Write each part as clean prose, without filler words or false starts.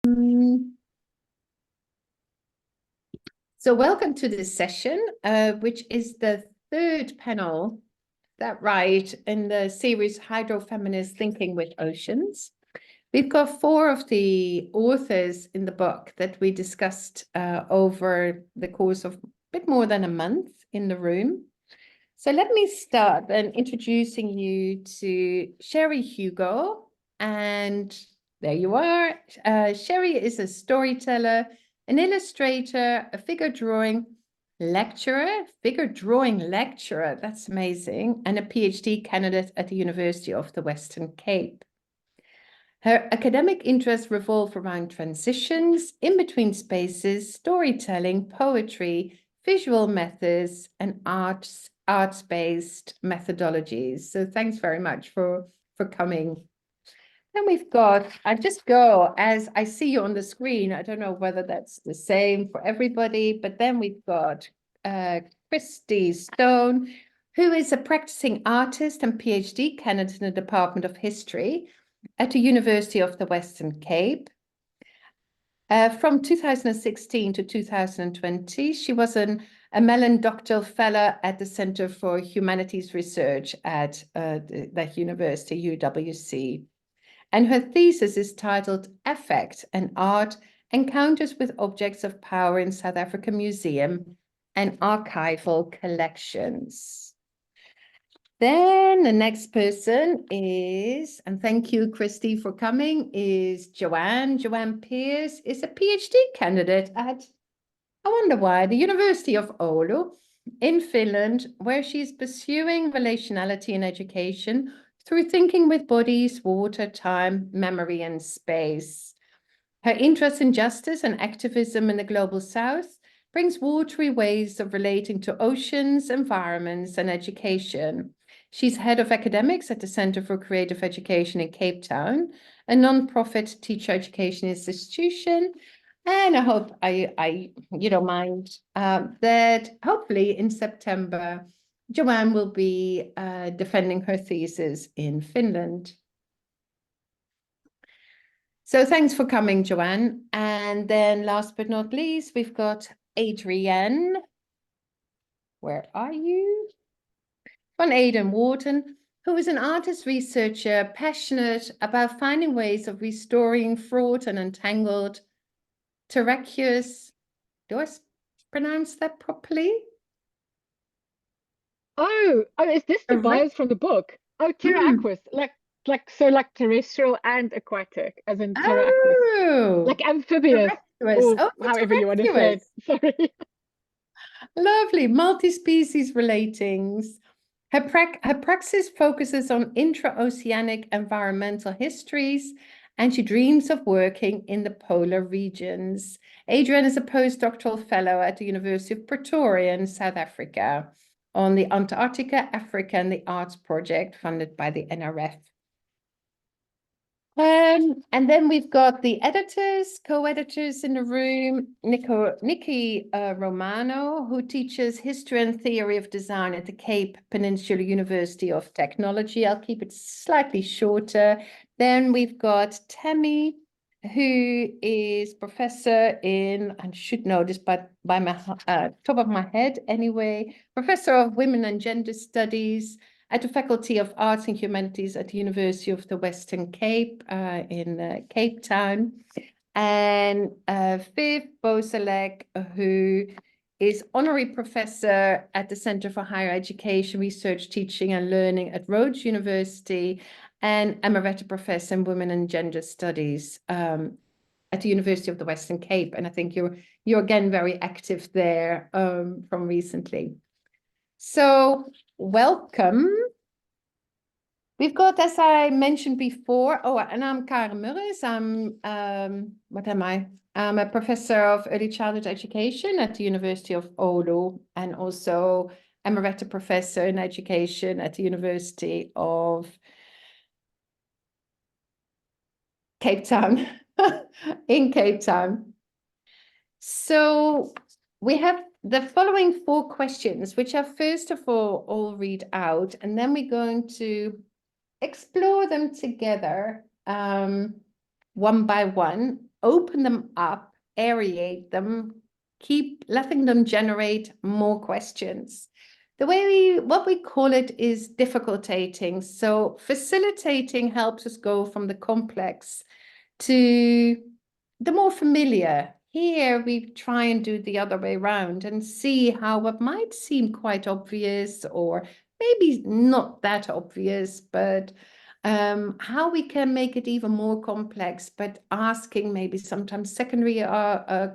So welcome to this session, which is the third panel, is that right, in the series Hydrofeminist Thinking with Oceans. We've got 4 of the authors in the book that we discussed over the course of a bit more than a month in the room. So let me start then introducing you to Cheri Hugo. And there you are. Cheri is a storyteller, an illustrator, a figure drawing lecturer, that's amazing, and a PhD candidate at the University of the Western Cape. Her academic interests revolve around transitions, in-between spaces, storytelling, poetry, visual methods, and arts-based methodologies. So thanks very much for coming. Then we've got, I just go as I see you on the screen. I don't know whether that's the same for everybody, but then we've got Kristy Stone, who is a practicing artist and PhD candidate in the Department of History at the University of the Western Cape. From 2016 to 2020, she was a Mellon Doctoral Fellow at the Center for Humanities Research at that university, UWC. And her thesis is titled Affect and Art, Encounters with Objects of Power in South African Museum and Archival Collections. Then the next person is, and thank you, Kristy, for coming, is Joanne. Joanne Pierce is a PhD candidate at, I wonder why, the University of Oulu in Finland, where she's pursuing relationality in education through thinking with bodies, water, time, memory, and space. Her interest in justice and activism in the Global South brings watery ways of relating to oceans, environments, and education. She's head of academics at the Center for Creative Education in Cape Town, a non-profit teacher education institution. And I hope you don't mind that hopefully in September, Joanne will be defending her thesis in Finland. So thanks for coming, Joanne. And then last but not least, we've got Adrienne. Where are you? Von Eeden-Wharton, who is an artist researcher passionate about finding ways of restoring fraught and entangled terraqueous. Do I pronounce that properly? Oh, is this the bios from the book? Oh, terra aquis, like terrestrial and aquatic, as in terra aquis, like amphibious, or however you want to say it. Sorry. Lovely, multi-species relatings. Her praxis focuses on intra-oceanic environmental histories, and she dreams of working in the polar regions. Adrienne is a postdoctoral fellow at the University of Pretoria in South Africa on the Antarctica, Africa, and the Arts Project funded by the NRF. And then we've got the editors, co-editors in the room, Nikki Romano, who teaches history and theory of design at the Cape Peninsula University of Technology. I'll keep it slightly shorter. Then we've got Tammy, who is professor in, I should know this by my top of my head anyway, professor of women and gender studies at the Faculty of Arts and Humanities at the University of the Western Cape in Cape Town. And Viv Bozalek, who is honorary professor at the Center for Higher Education, Research, Teaching and Learning at Rhodes University, and emerita professor in Women and Gender Studies at the University of the Western Cape. And I think you're again very active there from recently. So welcome. We've got, as I mentioned before, and I'm Karin Murris. What am I? I'm a professor of early childhood education at the University of Oulu, and also emerita professor in education at the University of Cape Town, in Cape Town. So we have the following 4 questions, which I first of all read out, and then we're going to explore them together one by one. open them up, aerate them, keep letting them generate more questions. The way what we call it is difficultating. So facilitating helps us go from the complex to the more familiar. Here we try and do the other way around and see how what might seem quite obvious or maybe not that obvious, but how we can make it even more complex, but asking maybe sometimes secondary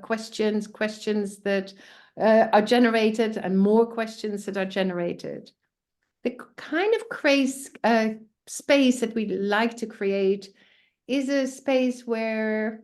questions that are generated and more questions that are generated. The kind of crazy space that we like to create is a space where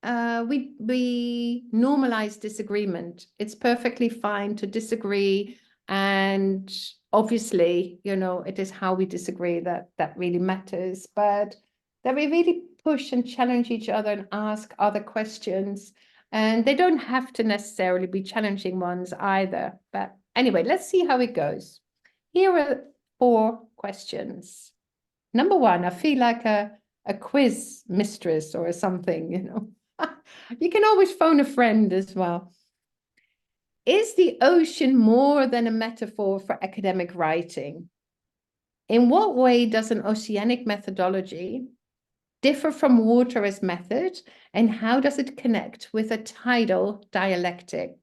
we normalize disagreement. It's perfectly fine to disagree, and obviously, you know, it is how we disagree that really matters, but that we really push and challenge each other and ask other questions, and they don't have to necessarily be challenging ones either. But anyway, let's see how it goes. Here are 4 questions. Number 1, I feel like a quiz mistress or something, you know. You can always phone a friend as well. Is the ocean more than a metaphor for academic writing? In what way does an oceanic methodology differ from water as method, and how does it connect with a tidal dialectic?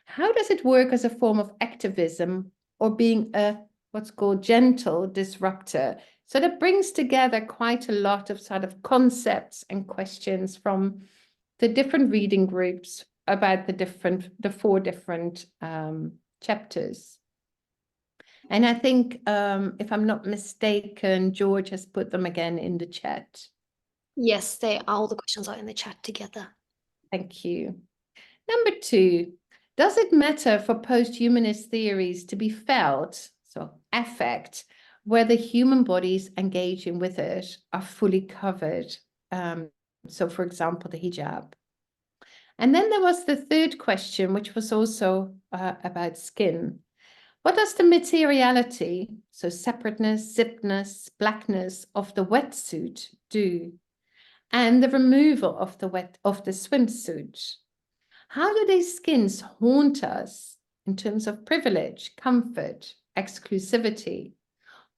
How does it work as a form of activism or being a what's called gentle disruptor? So that brings together quite a lot of sort of concepts and questions from the different reading groups about the 4 different chapters. And I think, if I'm not mistaken, George has put them again in the chat. Yes, all the questions are in the chat together. Thank you. Number 2, does it matter for post-humanist theories to be felt, so affect, whether human bodies engaging with it are fully covered? So for example, the hijab. And then there was the 3rd question, which was also about skin. What does the materiality, so separateness, zipness, blackness of the wetsuit do? And the removal of the swimsuit. How do these skins haunt us in terms of privilege, comfort, exclusivity?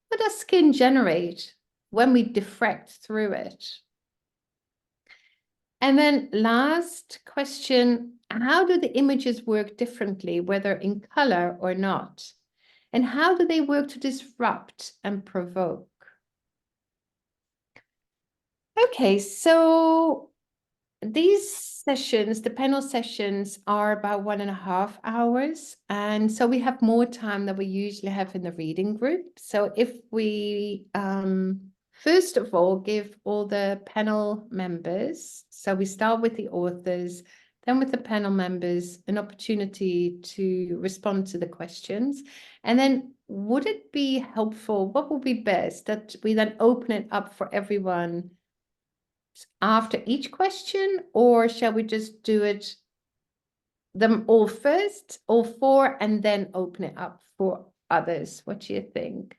What does skin generate when we diffract through it? And then last question, how do the images work differently, whether in color or not? And how do they work to disrupt and provoke? Okay, so these sessions, the panel sessions, are about 1.5 hours. And so we have more time than we usually have in the reading group. So if we, first of all, give all the panel members, so we start with the authors, then with the panel members, an opportunity to respond to the questions. And then would it be helpful, what would be best, that we then open it up for everyone after each question, or shall we just do it them all first, all 4, and then open it up for others? What do you think?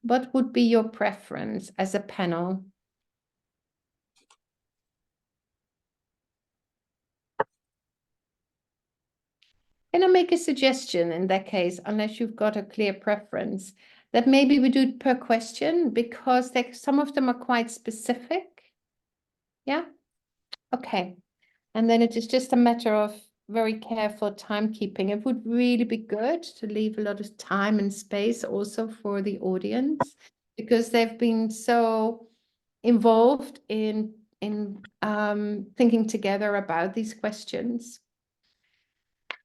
What would be your preference as a panel? Can I make a suggestion in that case, unless you've got a clear preference, that maybe we do it per question, because some of them are quite specific? Yeah? Okay. And then it is just a matter of very careful timekeeping. It would really be good to leave a lot of time and space also for the audience, because they've been so involved in thinking together about these questions.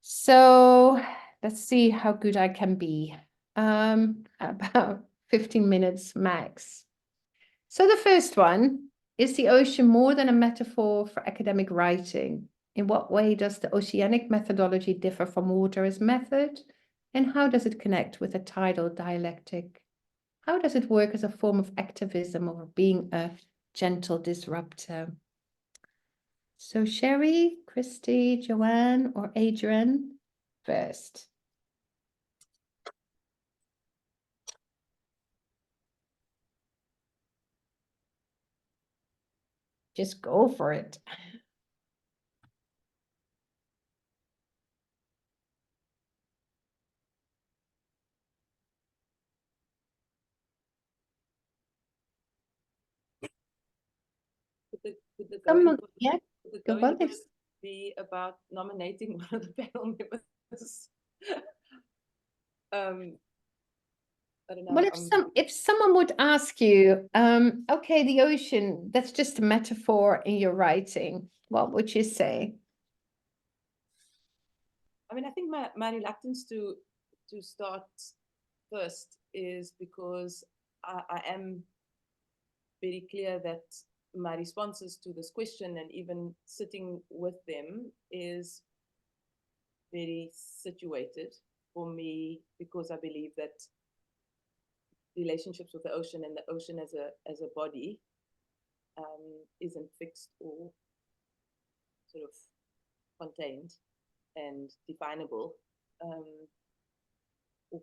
So let's see how good I can be. About 15 minutes max. So the first one, is the ocean more than a metaphor for academic writing? In what way does the oceanic methodology differ from water as method? And how does it connect with a tidal dialectic? How does it work as a form of activism or being a gentle disruptor? So Cheri, Kristy, Joanne, or Adrienne first. just go for it. Could the Someone, going, yeah, the go going on. would be about nominating one of the panel members. I don't know. Well, if someone would ask you, okay, the ocean, that's just a metaphor in your writing, what would you say? I mean, I think my reluctance to start first is because I am very clear that my responses to this question and even sitting with them is very situated for me, because I believe that relationships with the ocean and the ocean as a body isn't fixed or sort of contained and definable or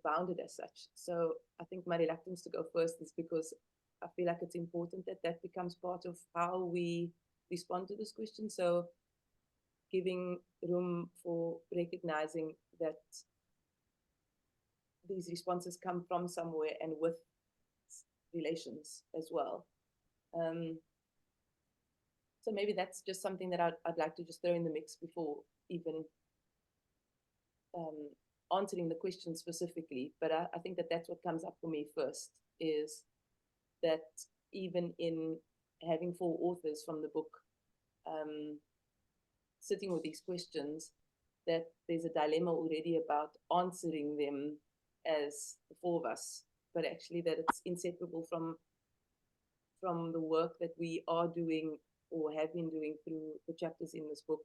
bounded as such. So I think my reluctance to go first is because I feel like it's important that that becomes part of how we respond to this question. So giving room for recognizing that these responses come from somewhere and with relations as well. So maybe that's just something that I'd like to just throw in the mix before even answering the question specifically. But I think that that's what comes up for me first, is that even in having 4 authors from the book sitting with these questions, that there's a dilemma already about answering them as the 4 of us, but actually that it's inseparable from the work that we are doing or have been doing through the chapters in this book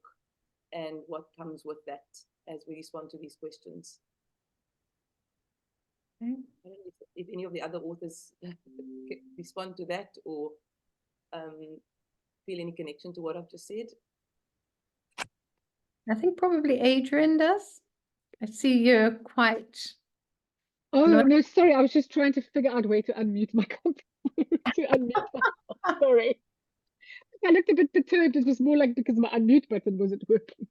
and what comes with that as we respond to these questions. I don't know if any of the other authors respond to that or feel any connection to what I've just said. I think probably Adrienne does. I see you're quite... Oh, no, sorry. I was just trying to figure out a way to unmute my computer. Sorry. I looked a bit perturbed. It was more like because my unmute button wasn't working.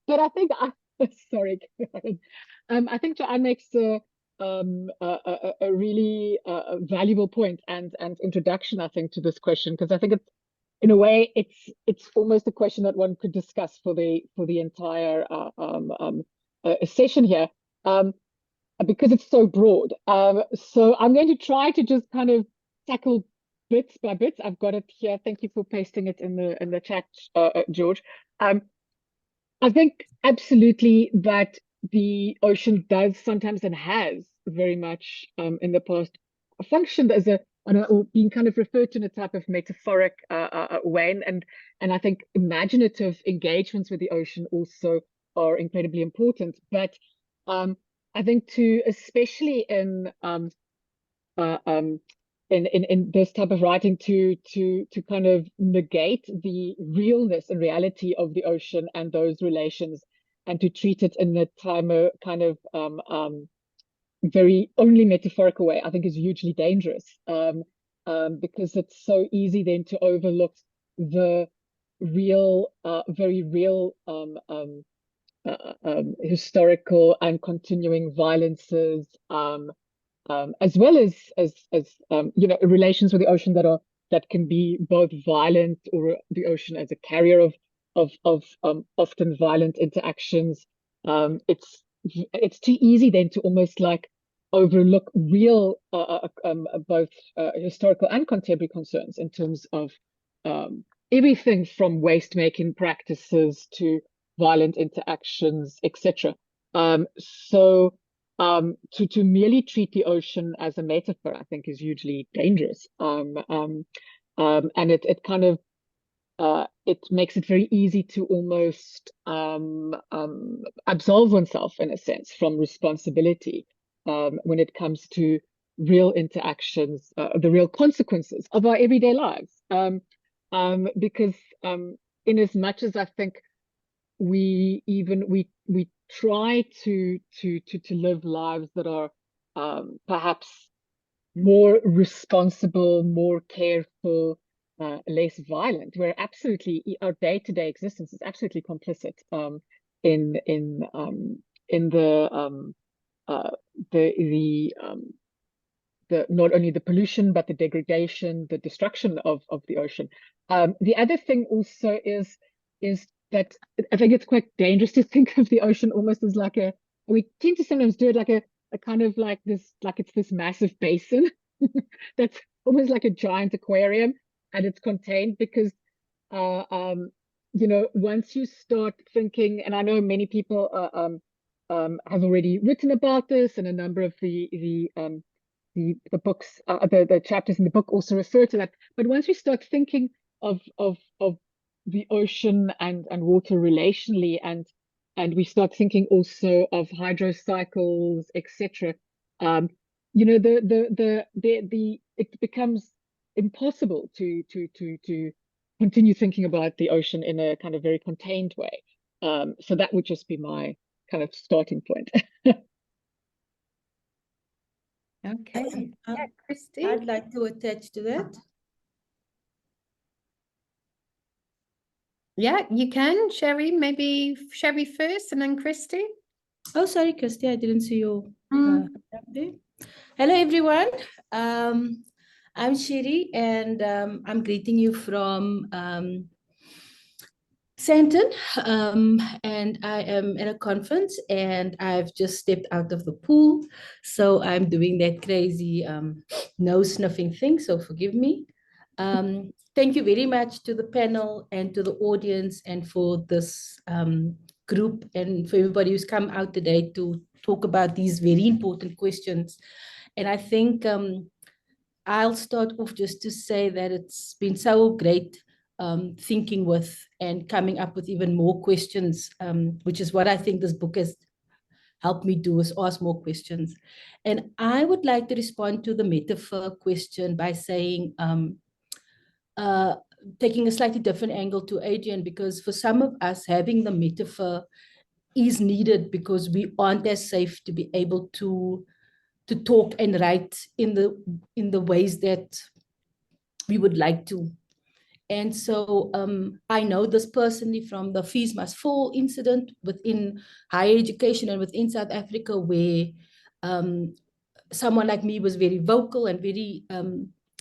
But I think sorry, Karin. I think Joanne makes a really valuable point and introduction, I think, to this question, because I think it's, in a way, it's almost a question that one could discuss for the entire session here, because it's so broad. So I'm going to try to just kind of tackle bits by bits. I've got it here. Thank you for pasting it in the chat, George. I think absolutely that the ocean does sometimes and has very much in the past functioned as or being kind of referred to in a type of metaphoric way, and I think imaginative engagements with the ocean also are incredibly important. But I think especially in this type of writing, to kind of negate the realness and reality of the ocean and those relations, and to treat it in a kind of very only metaphorical way, I think is hugely dangerous, because it's so easy then to overlook the real, very real historical and continuing violences, as well as you know, relations with the ocean that can be both violent, or the ocean as a carrier of often violent interactions. It's too easy then to almost like overlook real both historical and contemporary concerns in terms of everything from waste making practices to violent interactions, etc. So to merely treat the ocean as a metaphor, I think, is hugely dangerous. And it kind of it makes it very easy to almost absolve oneself, in a sense, from responsibility when it comes to real interactions, the real consequences of our everyday lives. Because in as much as I think we try to live lives that are perhaps more responsible, more careful, less violent. We're absolutely, our day-to-day existence is absolutely complicit in the not only the pollution but the degradation, the destruction of the ocean. The other thing also is that I think it's quite dangerous to think of the ocean almost as like we tend to sometimes do it like a kind of like this, like it's this massive basin that's almost like a giant aquarium, and it's contained because you know, once you start thinking, and I know many people have already written about this, and a number of the books, the chapters in the book also refer to that. But once we start thinking of the ocean and water relationally, and we start thinking also of hydrocycles, etc., you know, it becomes impossible to continue thinking about the ocean in a kind of very contained way. So that would just be my kind of starting point. Okay. Yeah, Kristy? I'd like to attach to that. Yeah, you can. Cheri, maybe Cheri first and then Kristy. Oh, sorry, Kristy, I didn't see you. There. Hello, everyone. I'm Cheri, and I'm greeting you from Sandton, and I am at a conference, and I've just stepped out of the pool, so I'm doing that crazy nose sniffing thing, so forgive me. Thank you very much to the panel and to the audience and for this group and for everybody who's come out today to talk about these very important questions. And I think I'll start off just to say that it's been so great thinking with and coming up with even more questions, which is what I think this book has helped me do, is ask more questions. And I would like to respond to the metaphor question by saying, taking a slightly different angle to Adrienne, because for some of us, having the metaphor is needed because we aren't as safe to be able to talk and write in the ways that we would like to. And so I know this personally from the Fees Must Fall incident within higher education and within South Africa, where someone like me was very vocal and very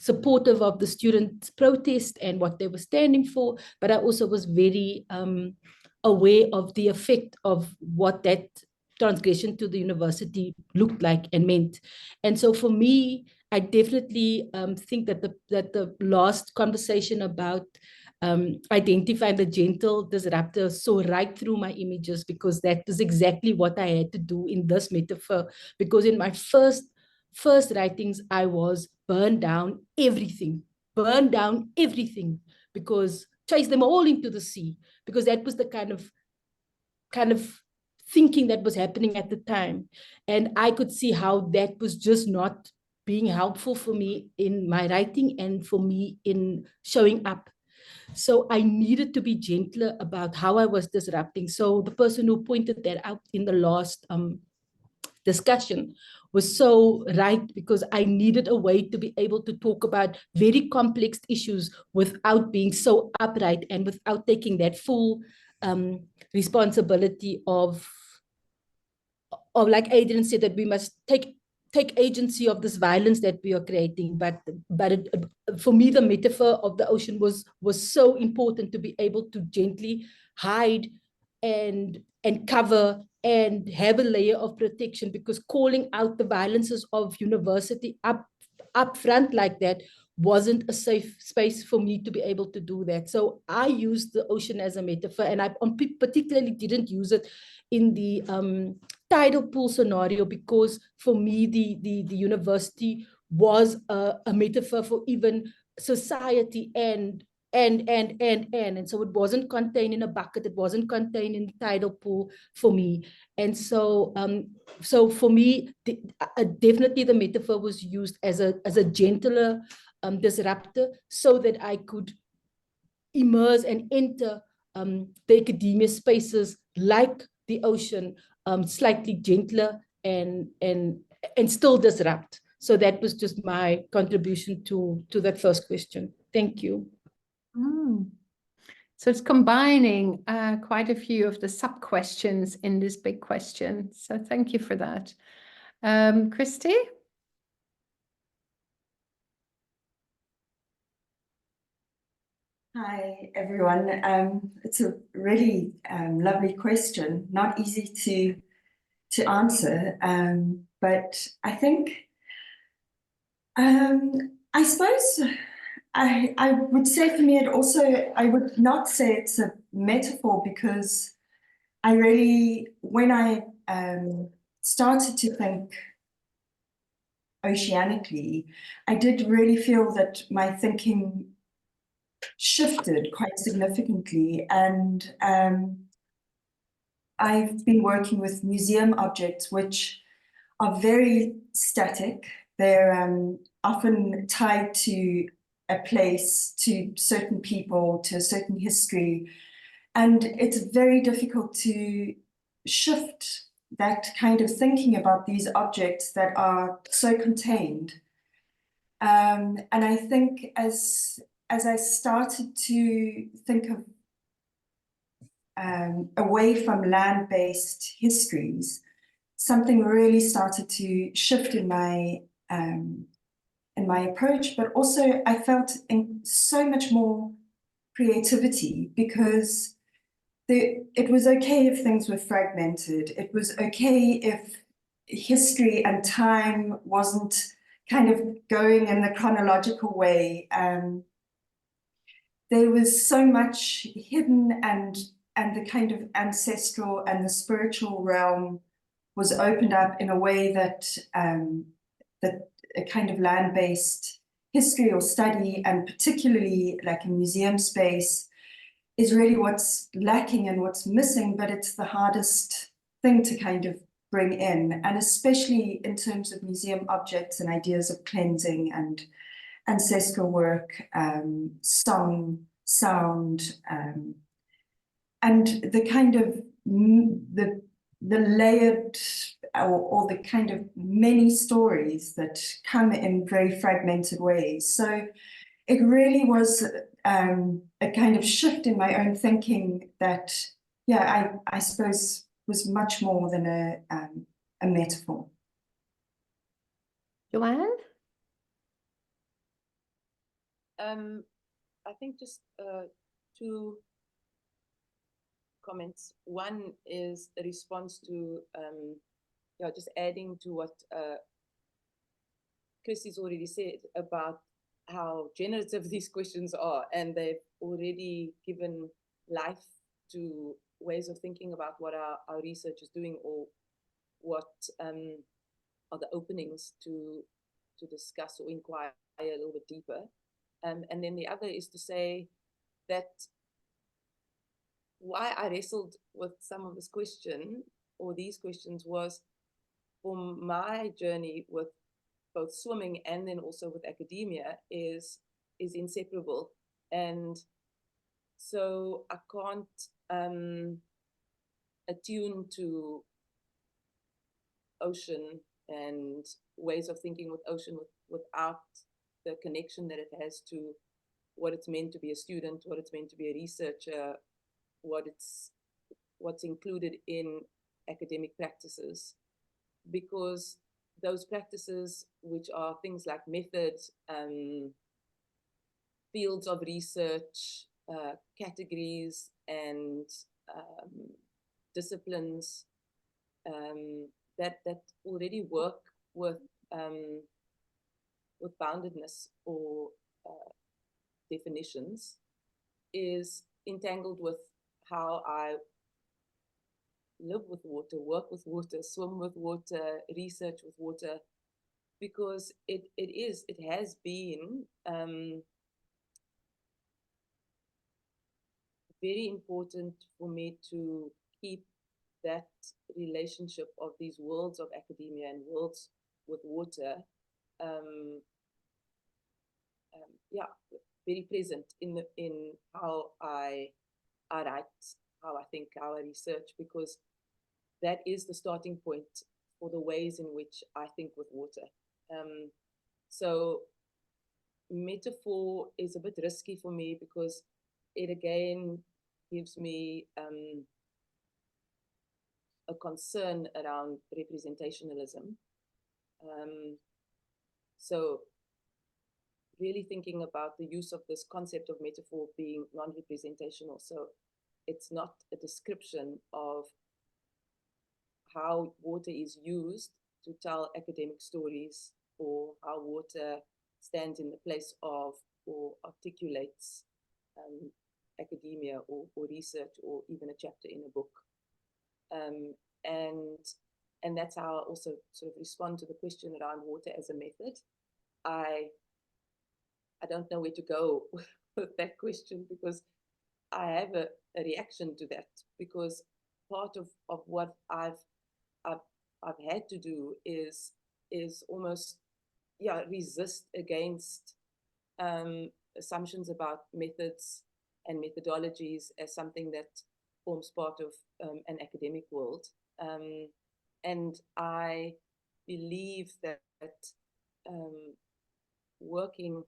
supportive of the student protest and what they were standing for. But I also was very aware of the effect of what that transgression to the university looked like and meant. And so for me, I definitely think that the last conversation about identifying the gentle disruptor saw right through my images, because that is exactly what I had to do in this metaphor. Because in my first writings, I was burn down everything, because chase them all into the sea, because that was the kind of thinking that was happening at the time. And I could see how that was just not being helpful for me in my writing and for me in showing up. So I needed to be gentler about how I was disrupting. So the person who pointed that out in the last discussion was so right, because I needed a way to be able to talk about very complex issues without being so upright and without taking that full responsibility of, like Adrienne said, that we must take agency of this violence that we are creating. But for me, the metaphor of the ocean was so important, to be able to gently hide and cover and have a layer of protection, because calling out the violences of university up front like that wasn't a safe space for me to be able to do that. So I used the ocean as a metaphor, and I particularly didn't use it in the tidal pool scenario, because for me, the university was a metaphor for even society and so it wasn't contained in a bucket, it wasn't contained in the tidal pool for me. And so so for me, definitely the metaphor was used as a gentler disruptor, so that I could immerse and enter the academia spaces like the ocean, slightly gentler and still disrupt. So that was just my contribution to that first question. Thank you. So it's combining quite a few of the sub-questions in this big question. So thank you for that. Kristy? Hi, everyone. It's a really lovely question, not easy to answer, but I think, I suppose I would say for me, I would not say it's a metaphor, because I really, when I started to think oceanically, I did really feel that my thinking shifted quite significantly. And I've been working with museum objects, which are very static. They're often tied to a place, to certain people, to a certain history. And it's very difficult to shift that kind of thinking about these objects that are so contained. And I think as I started to think of away from land-based histories, something really started to shift in my approach, but also I felt in so much more creativity, because it was okay if things were fragmented. It was okay if history and time wasn't kind of going in the chronological way. There was so much hidden, and the kind of ancestral and the spiritual realm was opened up in a way that that a kind of land-based history or study, and particularly like a museum space, is really what's lacking and what's missing, but it's the hardest thing to kind of bring in, and especially in terms of museum objects and ideas of cleansing and ancestral work, song, sound, and the kind of the layered or the kind of many stories that come in very fragmented ways. So it really was a kind of shift in my own thinking that, yeah, I suppose was much more than a metaphor. Joanne? I think just two comments. One is a response to, just adding to what Kristy's already said about how generative these questions are, and they've already given life to ways of thinking about what our research is doing, or what are the openings to discuss or inquire a little bit deeper. And then the other is to say that why I wrestled with some of this question or these questions was, for my journey with both swimming and then also with academia is inseparable. And so I can't attune to ocean and ways of thinking with ocean without the connection that it has to what it's meant to be a student, what it's meant to be a researcher, what's included in academic practices. Because those practices, which are things like methods, fields of research, categories, and disciplines that already work with boundedness or definitions, is entangled with how I live with water, work with water, swim with water, research with water, because it has been very important for me to keep that relationship of these worlds of academia and worlds with water, very present in how I write, how I think, how I research, because that is the starting point for the ways in which I think with water. So metaphor is a bit risky for me because it again gives me a concern around representationalism. So really thinking about the use of this concept of metaphor being non-representational. So it's not a description of how water is used to tell academic stories, or how water stands in the place of or articulates academia or research, or even a chapter in a book. And that's how I also sort of respond to the question around water as a method. I don't know where to go with that question, because I have a reaction to that, because part of what I've had to do is almost resist against assumptions about methods and methodologies as something that forms part of an academic world. And I believe that working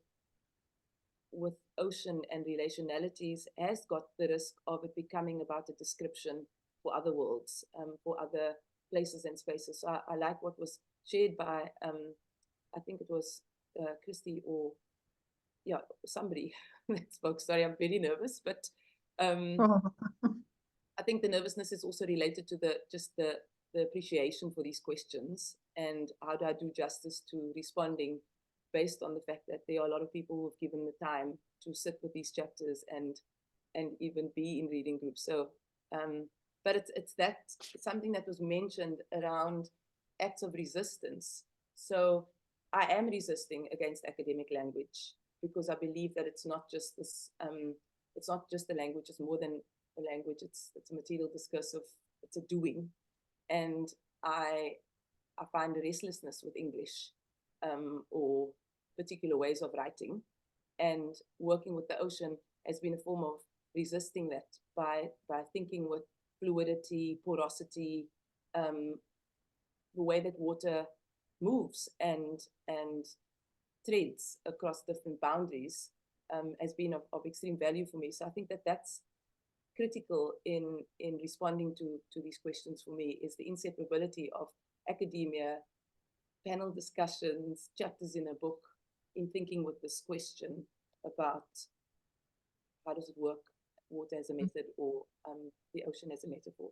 with ocean and relationalities has got the risk of it becoming about a description for other worlds, for other places and spaces. So I like what was shared by, I think it was Kristy or somebody that spoke. Sorry, I'm very nervous, but I think the nervousness is also related to the appreciation for these questions, and how do I do justice to responding based on the fact that there are a lot of people who have given the time to sit with these chapters and even be in reading groups. So, but it's something that was mentioned around acts of resistance. So I am resisting against academic language, because I believe that it's not just this, it's not just a language, it's more than a language, it's a material discursive, it's a doing. And I find a restlessness with English, or particular ways of writing, and working with the ocean has been a form of resisting that by thinking with fluidity, porosity, the way that water moves and threads across different boundaries has been of extreme value for me. So I think that that's critical in responding to these questions for me, is the inseparability of academia, panel discussions, chapters in a book, in thinking with this question about how does it work, water as a method, or the ocean as a metaphor.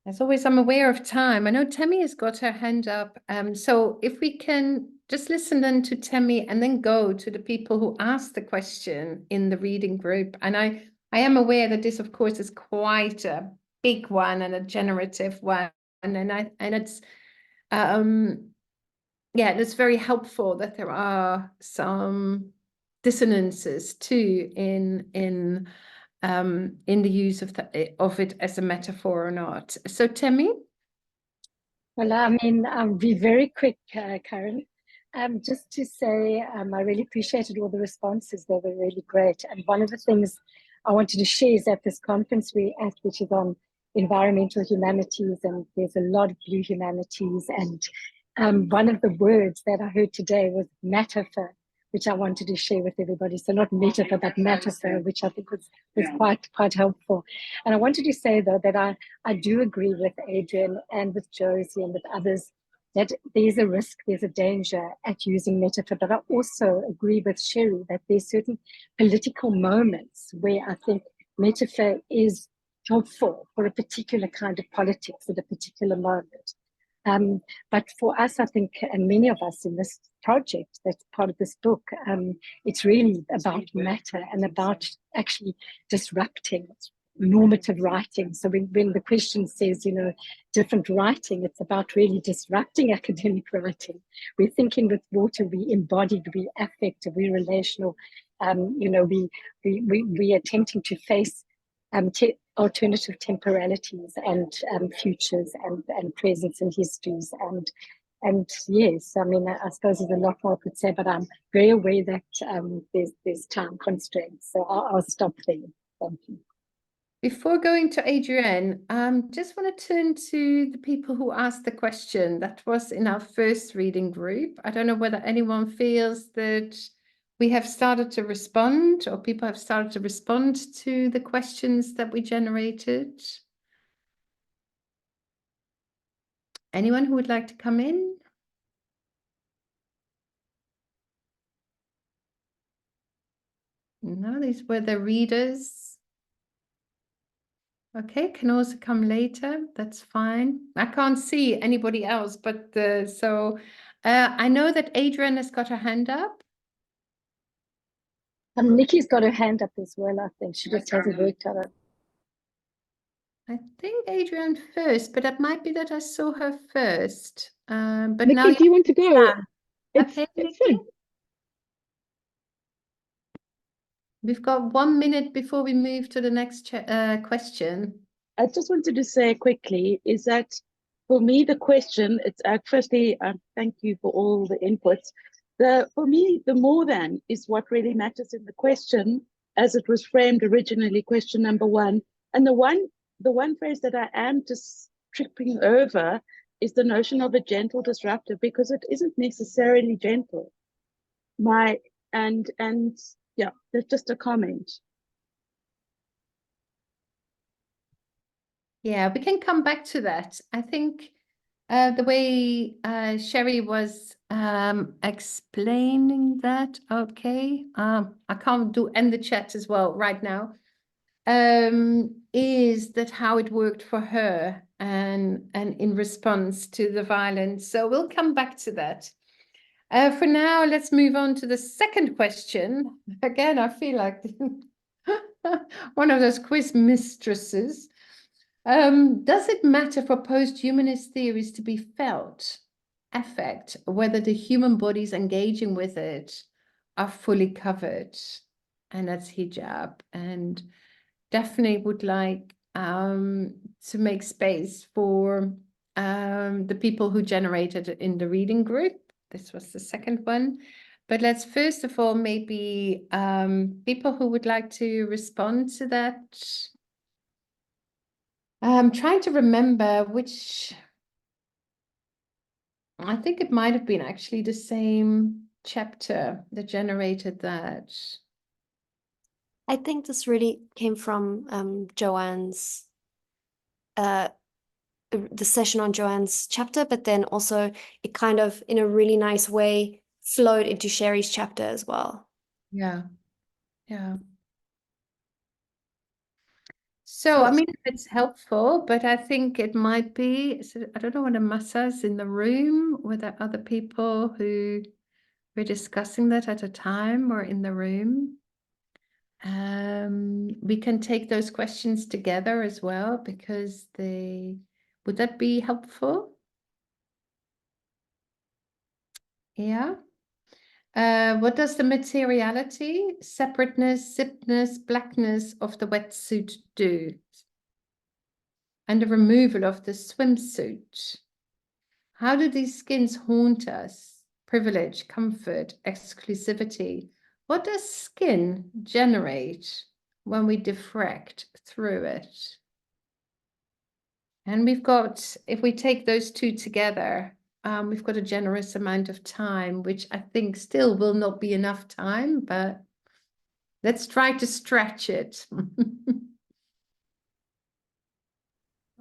As always, I'm aware of time. I know Temi has got her hand up. So if we can just listen then to Temi and then go to the people who asked the question in the reading group. And I am aware that this, of course, is quite a big one and a generative one. And it's it's very helpful that there are some dissonances too in the use of it as a metaphor or not. So Temi? Well, I mean, I'll be very quick, Karin. Just to say, I really appreciated all the responses. They were really great. And one of the things I wanted to share is at this conference we're at, which is on environmental humanities, and there's a lot of blue humanities. And one of the words that I heard today was metaphor, which I wanted to share with everybody. So not metaphor, but metaphor, which I think was quite helpful. And I wanted to say, though, that I do agree with Adrienne and with Josie and with others that there's a risk, there's a danger at using metaphor. But I also agree with Cheri that there's certain political moments where I think metaphor is helpful for a particular kind of politics at a particular moment. But for us, I think, and many of us in this project, that's part of this book, it's really about matter and about actually disrupting normative writing. So when the question says, different writing, it's about really disrupting academic writing. We're thinking with water, we embodied, we affective, we relational, we attempting to face alternative temporalities and futures and presence and histories and yes, I mean, I suppose there's a lot more I could say, but I'm very aware that there's time constraints, so I'll stop there. Thank you. Before going to Adrienne, just want to turn to the people who asked the question that was in our first reading group. I don't know whether anyone feels that we have started to respond, or people have started to respond to the questions that we generated. Anyone who would like to come in? No, these were the readers. Okay, can also come later. That's fine. I can't see anybody else, but I know that Adrienne has got her hand up. Nikki's got her hand up as well, I think. She just hasn't worked on it. I think Adrienne first, but it might be that I saw her first. But Nikki, now do you want to go? Okay, Nikki. We've got 1 minute before we move to the next question. I just wanted to say quickly is that for me, the question, it's firstly, thank you for all the inputs. For me, the more than is what really matters in the question as it was framed originally, question number 1. And the one phrase that I am just tripping over is the notion of a gentle disruptor, because it isn't necessarily gentle. Yeah, that's just a comment. Yeah, we can come back to that. I think the way Cheri was explaining that, okay, I can't end the chat as well right now, is that how it worked for her and in response to the violence. So we'll come back to that. For now, let's move on to the second question. Again, I feel like one of those quiz mistresses. Does it matter for post-humanist theories to be felt, affect, whether the human bodies engaging with it are fully covered? And that's hijab. And definitely would like to make space for the people who generated it in the reading group. This was the second one. But let's first of all, maybe people who would like to respond to that. I'm trying to remember which, I think it might have been actually the same chapter that generated that. I think this really came from Joanne's, the session on Joanne's chapter, but then also it kind of, in a really nice way, flowed into Cheri's chapter as well. Yeah, yeah. So, I mean, it's helpful, but I think it might be, so I don't know whether Massa's in the room, whether other people who were discussing that at a time or in the room. We can take those questions together as well, because would that be helpful? Yeah. What does the materiality, separateness, zipness, blackness of the wetsuit do? And the removal of the swimsuit. How do these skins haunt us? Privilege, comfort, exclusivity. What does skin generate when we diffract through it? And we've got, if we take those two together, we've got a generous amount of time, which I think still will not be enough time, but let's try to stretch it.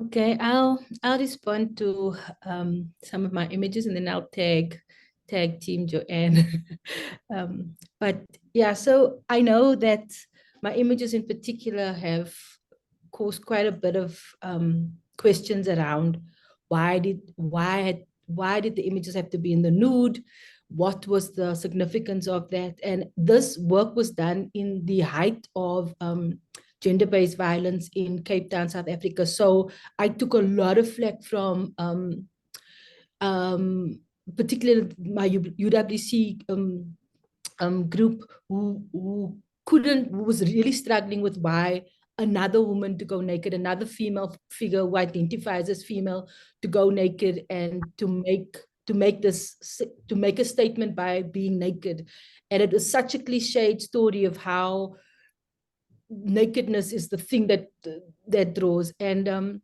Okay, I'll respond to some of my images, and then I'll tag team Joanne. But yeah, so I know that my images in particular have caused quite a bit of questions around why did the images have to be in the nude? What was the significance of that? And this work was done in the height of gender-based violence in Cape Town, South Africa. So I took a lot of flack from particularly my UWC group who was really struggling with why another woman to go naked, another female figure who identifies as female to go naked and to make a statement by being naked. And it was such a cliched story of how nakedness is the thing that draws. And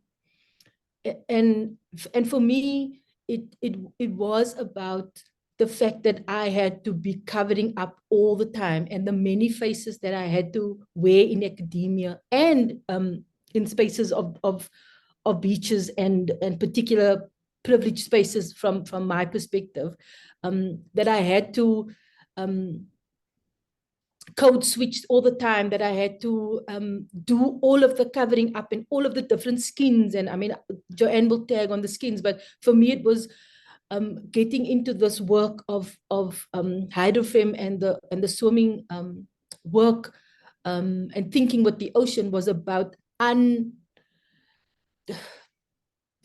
for me, it was about the fact that I had to be covering up all the time, and the many faces that I had to wear in academia and in spaces of beaches and particular privileged spaces from my perspective, that I had to code switch all the time, that I had to do all of the covering up and all of the different skins. And I mean, Joanne will tag on the skins, but for me it was getting into this work of hydrofem and the swimming work, and thinking what the ocean was about,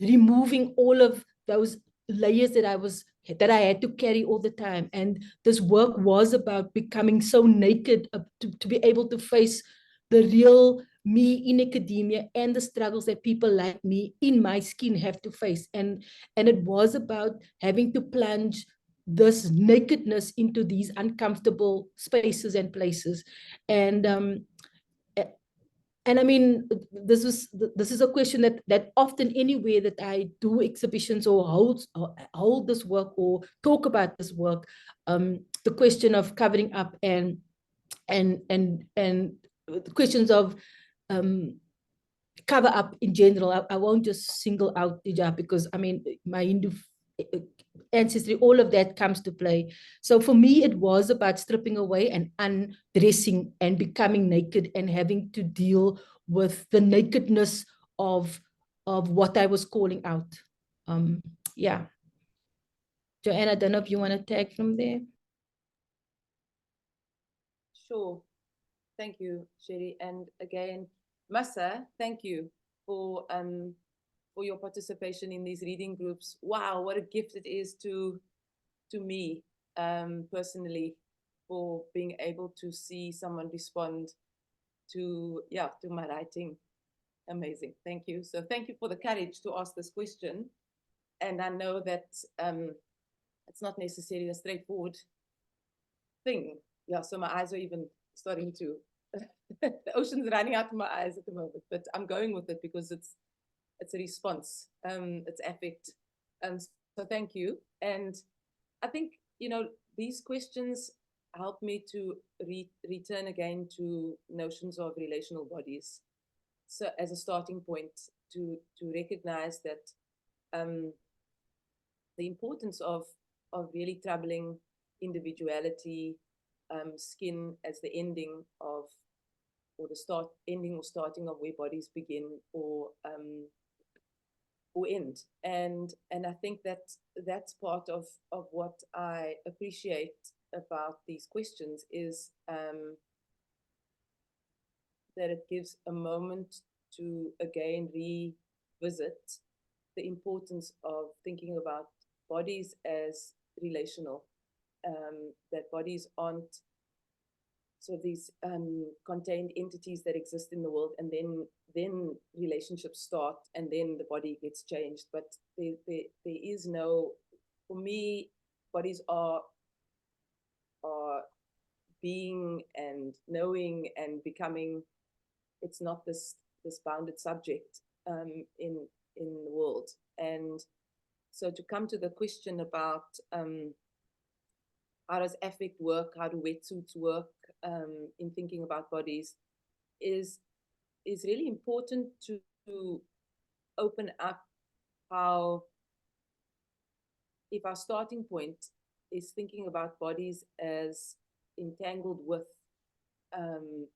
removing all of those layers that I had to carry all the time. And this work was about becoming so naked to be able to face the real me in academia and the struggles that people like me in my skin have to face. And it was about having to plunge this nakedness into these uncomfortable spaces and places. And I mean, this is a question that often anywhere that I do exhibitions or hold this work or talk about this work, the question of covering up and the questions of cover up in general. I won't just single out hijab, because I mean, my Hindu ancestry, all of that comes to play. So for me, it was about stripping away and undressing and becoming naked and having to deal with the nakedness of what I was calling out. Yeah. Joanne, I don't know if you want to tag from there. Sure. Thank you, Cheri. And again, Masa, thank you for your participation in these reading groups. Wow, what a gift it is to me personally, for being able to see someone respond to my writing. Amazing. Thank you. So thank you for the courage to ask this question. And I know that it's not necessarily a straightforward thing. Yeah, so my eyes are even starting to the ocean's running out of my eyes at the moment, but I'm going with it because it's a response, it's affect. So thank you. And I think, you know, these questions help me to return again to notions of relational bodies. So as a starting point to recognize that the importance of really troubling individuality, skin as the ending of, or the ending or starting of where bodies begin or end. And I think that that's part of what I appreciate about these questions is that it gives a moment to again revisit the importance of thinking about bodies as relational, that bodies aren't sort of these contained entities that exist in the world, and then relationships start, and then the body gets changed. But there is no, for me, bodies are being and knowing and becoming. It's not this bounded subject in the world. And so to come to the question about how does affect work, how do wetsuits work in thinking about bodies, is really important to open up how, if our starting point is thinking about bodies as entangled with the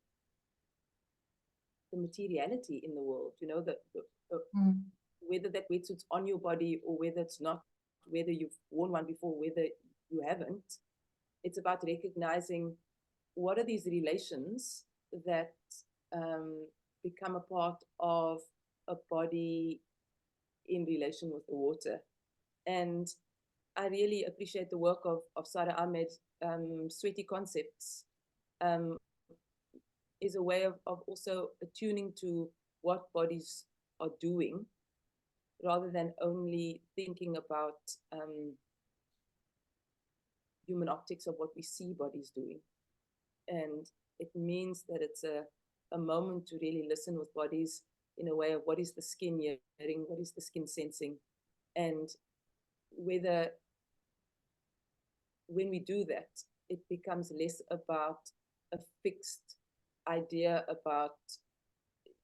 materiality in the world, you know, whether that wetsuit's on your body or whether it's not, whether you've worn one before, whether you haven't. It's about recognizing what are these relations that become a part of a body in relation with the water. And I really appreciate the work of Sara Ahmed. Sweaty Concepts is a way of also attuning to what bodies are doing, rather than only thinking about human optics of what we see bodies doing. And it means that it's a moment to really listen with bodies in a way of what is the skin hearing, what is the skin sensing, and whether when we do that, it becomes less about a fixed idea about,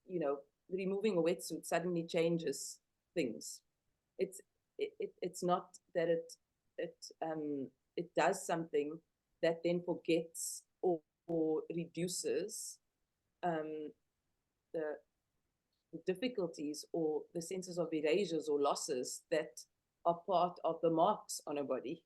you know, removing a wetsuit suddenly changes things. It's not that it does something that then forgets or reduces the difficulties or the senses of erasures or losses that are part of the marks on a body.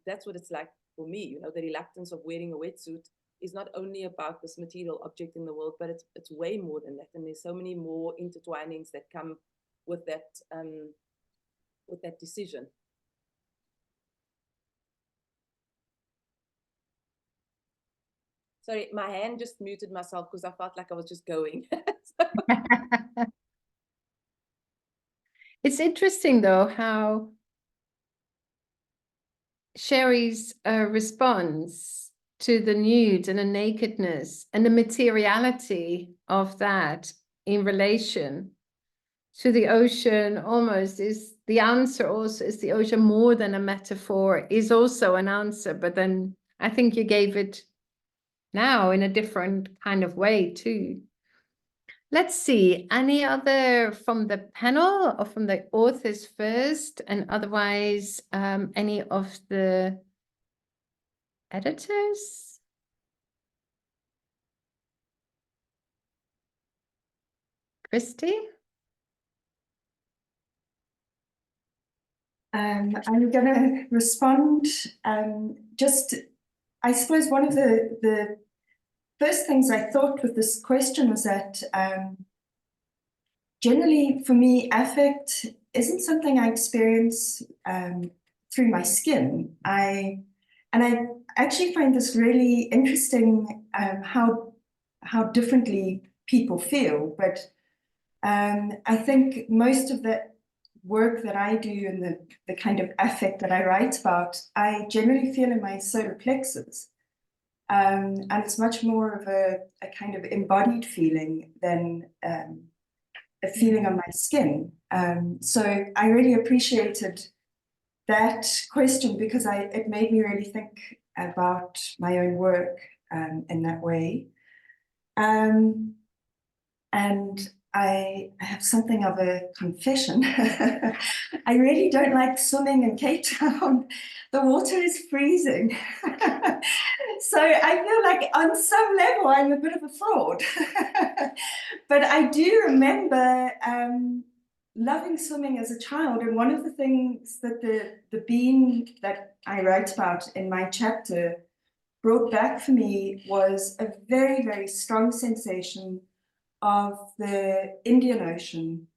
That's what it's like for me. You know, the reluctance of wearing a wetsuit is not only about this material object in the world, but it's way more than that. And there's so many more intertwinings that come with that decision. Sorry, my hand just muted myself because I felt like I was just going. It's interesting, though, how Cheri's response to the nude and the nakedness and the materiality of that in relation to the ocean almost is the answer. Also, is the ocean more than a metaphor, is also an answer. But then I think you gave it now in a different kind of way too. Let's see, any other from the panel or from the authors first, and otherwise any of the editors? Kristy? I'm going to respond. I suppose one of the first things I thought with this question was that generally for me, affect isn't something I experience through my skin. I actually find this really interesting, how differently people feel. But I think most of the work that I do and the kind of affect that I write about, I generally feel in my solar plexus. And it's much more of a kind of embodied feeling than a feeling on my skin. So I really appreciated that question because it made me really think about my own work in that way. And I have something of a confession. I really don't like swimming in Cape Town. The water is freezing. So I feel like on some level I'm a bit of a fraud. But I do remember loving swimming as a child. And one of the things that the being that I write about in my chapter brought back for me was a very, very strong sensation of the Indian Ocean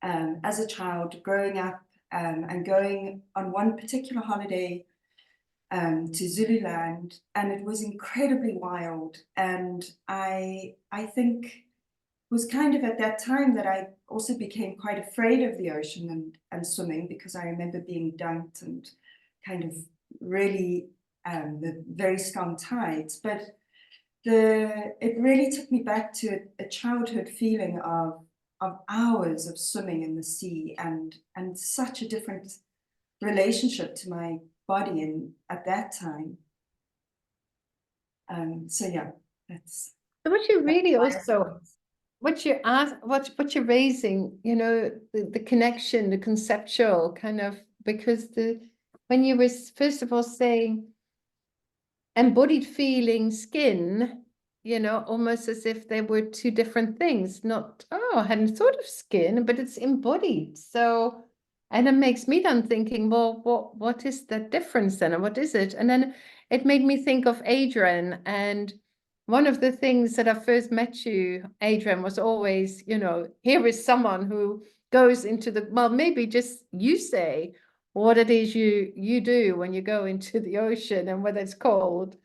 as a child growing up and going on one particular holiday to Zululand, and it was incredibly wild. And I think it was kind of at that time that I also became quite afraid of the ocean and swimming, because I remember being dunked and kind of really the very strong tides. But it really took me back to a childhood feeling of hours of swimming in the sea and such a different relationship to my body at that time. So yeah, that's what you really also, what you're raising, you know, the connection, the conceptual kind of, because when you were first of all saying embodied feeling, skin, you know, almost as if they were two different things. Not, oh, I hadn't thought of skin, but it's embodied. So, and it makes me then thinking, well, what is the difference then, and what is it? And then it made me think of Adrienne. And one of the things that I first met you, Adrienne, was always, you know, here is someone who goes into the, well, maybe just you say what it is you do when you go into the ocean and whether it's cold.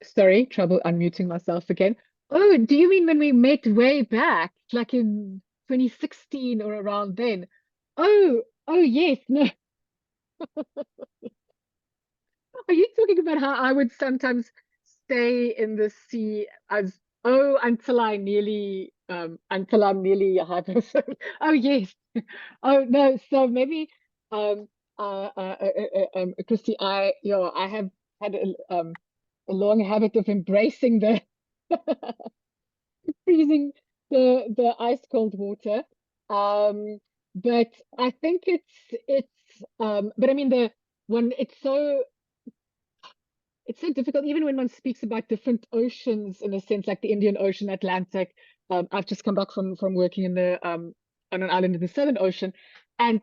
Sorry, trouble unmuting myself again. Oh, do you mean when we met way back, like in 2016 or around then? Oh yes, no. Are you talking about how I would sometimes stay in the sea as Oh, until I'm nearly hypothermic. Oh yes. Oh no. So maybe Kristy, I have had a long habit of embracing the freezing the ice cold water. But I think but I mean it's so difficult, even when one speaks about different oceans, in a sense, like the Indian Ocean, Atlantic. I've just come back from working in the on an island in the Southern Ocean, and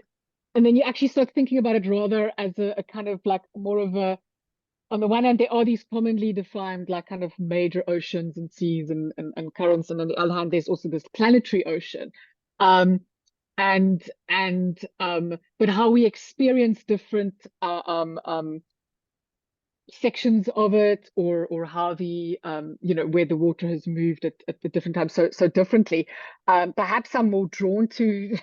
then you actually start thinking about it rather as a kind of like more of a, on the one hand, there are these commonly defined like kind of major oceans and seas and currents, and on the other hand, there's also this planetary ocean. But how we experience different sections of it, or how the where the water has moved at the different times so differently. Perhaps I'm more drawn to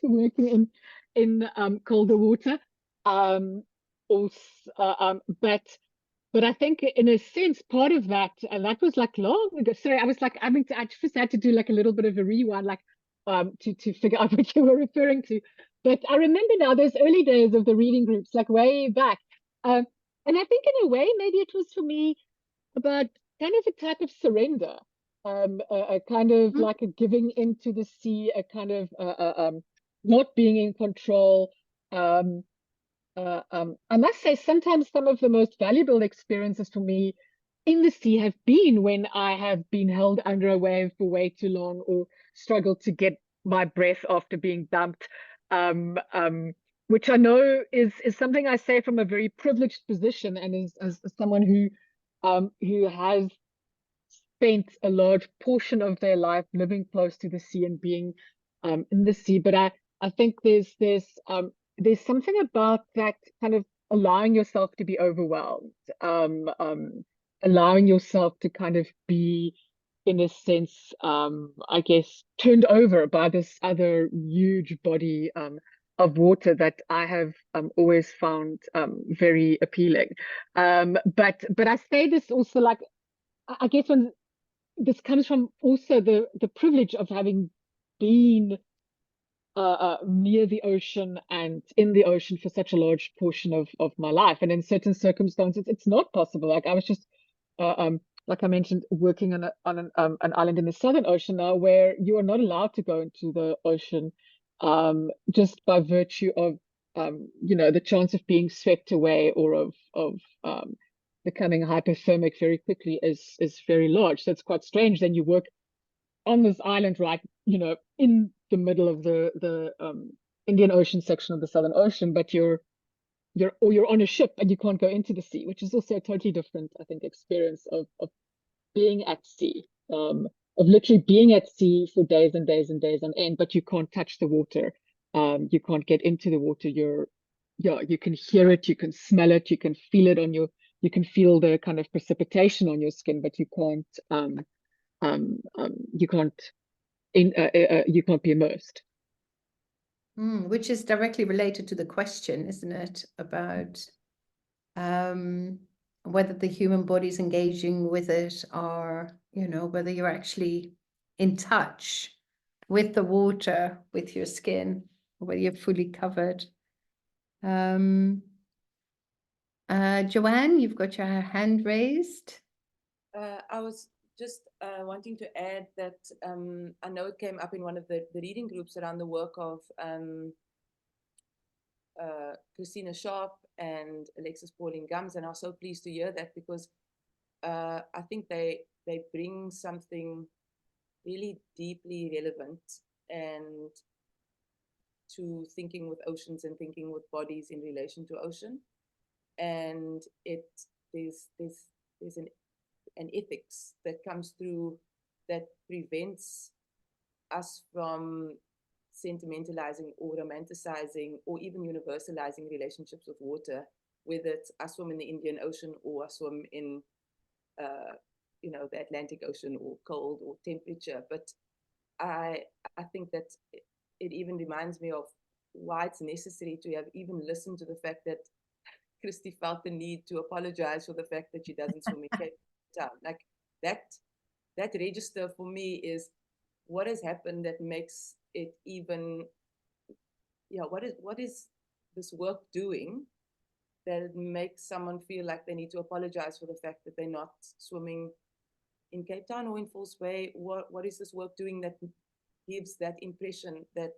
working in colder water. But I think in a sense part of that, and that was like long ago. Sorry, I was like I just had to do like a little bit of a rewind, like to figure out what you were referring to. But I remember now those early days of the reading groups, like way back. And I think in a way, maybe it was for me about kind of a type of surrender, a kind of like a giving into the sea, a kind of not being in control. I must say, sometimes some of the most valuable experiences for me in the sea have been when I have been held under a wave for way too long, or struggled to get my breath after being dumped. Which I know is something I say from a very privileged position, and as someone who has spent a large portion of their life living close to the sea and being in the sea. But I think there's something about that kind of allowing yourself to be overwhelmed, allowing yourself to kind of be, in a sense, I guess, turned over by this other huge body of water that I have always found very appealing. But I say this also, like, I guess when this comes from also the privilege of having been near the ocean and in the ocean for such a large portion of my life. And in certain circumstances, it's not possible. Like I was just, like I mentioned, working on an island in the Southern Ocean now, where you are not allowed to go into the ocean just by virtue of, the chance of being swept away, or of becoming hypothermic very quickly is very large. So it's quite strange. Then you work on this island, right, in the middle of the Indian Ocean section of the Southern Ocean, but you're on a ship and you can't go into the sea, which is also a totally different, I think, experience of being at sea, of literally being at sea for days and days and days on end, but you can't touch the water, you can't get into the water. You can hear it, you can smell it, you can feel it you can feel the kind of precipitation on your skin, but you can't be immersed. Which is directly related to the question, isn't it, about whether the human body is engaging with it, or whether you're actually in touch with the water, with your skin, or whether you're fully covered. Joanne, you've got your hand raised. I was just wanting to add that I know it came up in one of the reading groups around the work of Christina Sharp and Alexis Pauline Gums, and I was so pleased to hear that, because I think they bring something really deeply relevant and to thinking with oceans and thinking with bodies in relation to ocean. And there's an ethics that comes through that prevents us from sentimentalizing or romanticizing or even universalizing relationships with water, whether it's I swim in the Indian Ocean or I swim in the Atlantic Ocean, or cold or temperature. But I think that it even reminds me of why it's necessary to have even listened to the fact that Kristy felt the need to apologize for the fact that she doesn't swim in Cape Town. Like that that register for me is what has happened that makes it even, yeah, what is this work doing that makes someone feel like they need to apologize for the fact that they're not swimming in Cape Town or in False Bay? What is this work doing that gives that impression that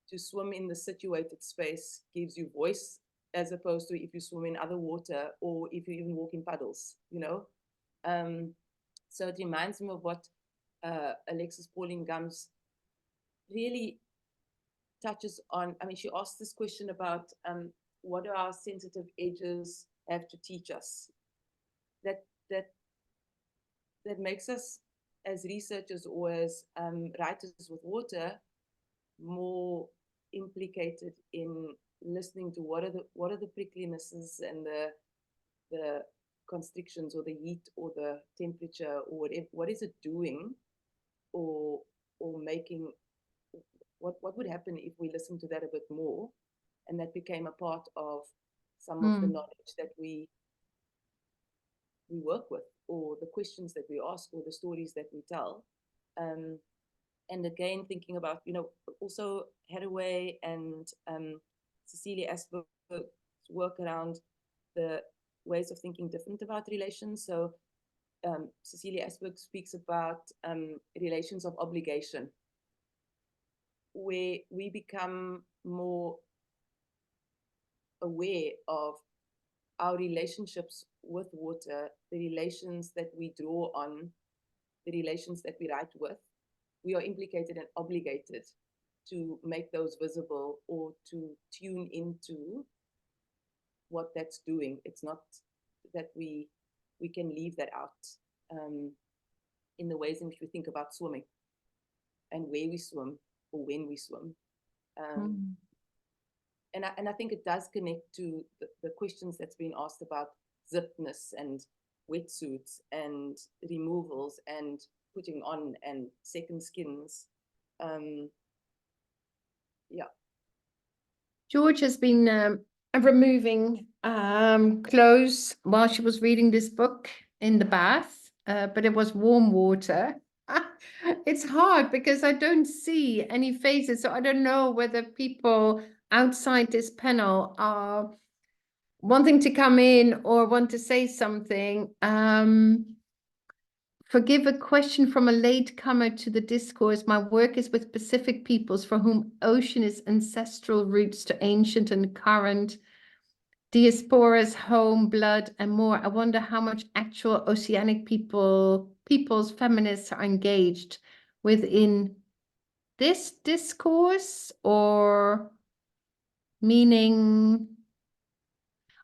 to swim in the situated space gives you voice, as opposed to if you swim in other water or if you even walk in puddles, you know? So it reminds me of what Alexis Pauline Gumbs really touches on. I mean, she asked this question about what do our sensitive edges have to teach us? That makes us as researchers or as writers with water more implicated in listening to what are the pricklinesses and the constrictions or the heat or the temperature or whatever. What is it doing, or making? What would happen if we listen to that a bit more, and that became a part of some of the knowledge that we work with, or the questions that we ask, or the stories that we tell. And again, thinking about, you know, also Hathaway and Cecilia Asberg's work around the ways of thinking different about relations. So Cecilia Asberg speaks about relations of obligation, where we become more aware of our relationships with water, the relations that we draw on, the relations that we write with. We are implicated and obligated to make those visible or to tune into what that's doing. It's not that we can leave that out in the ways in which we think about swimming and where we swim or when we swim. And I think it does connect to the questions that's been asked about zippedness and wetsuits and removals and putting on and second skins. Yeah. George has been removing clothes while she was reading this book in the bath, but it was warm water. It's hard because I don't see any faces, so I don't know whether people outside this panel are wanting to come in or want to say something. Forgive a question from a latecomer to the discourse. My work is with Pacific peoples for whom ocean is ancestral roots to ancient and current diasporas, home, blood, and more. I wonder how much actual oceanic peoples feminists are engaged within this discourse, or meaning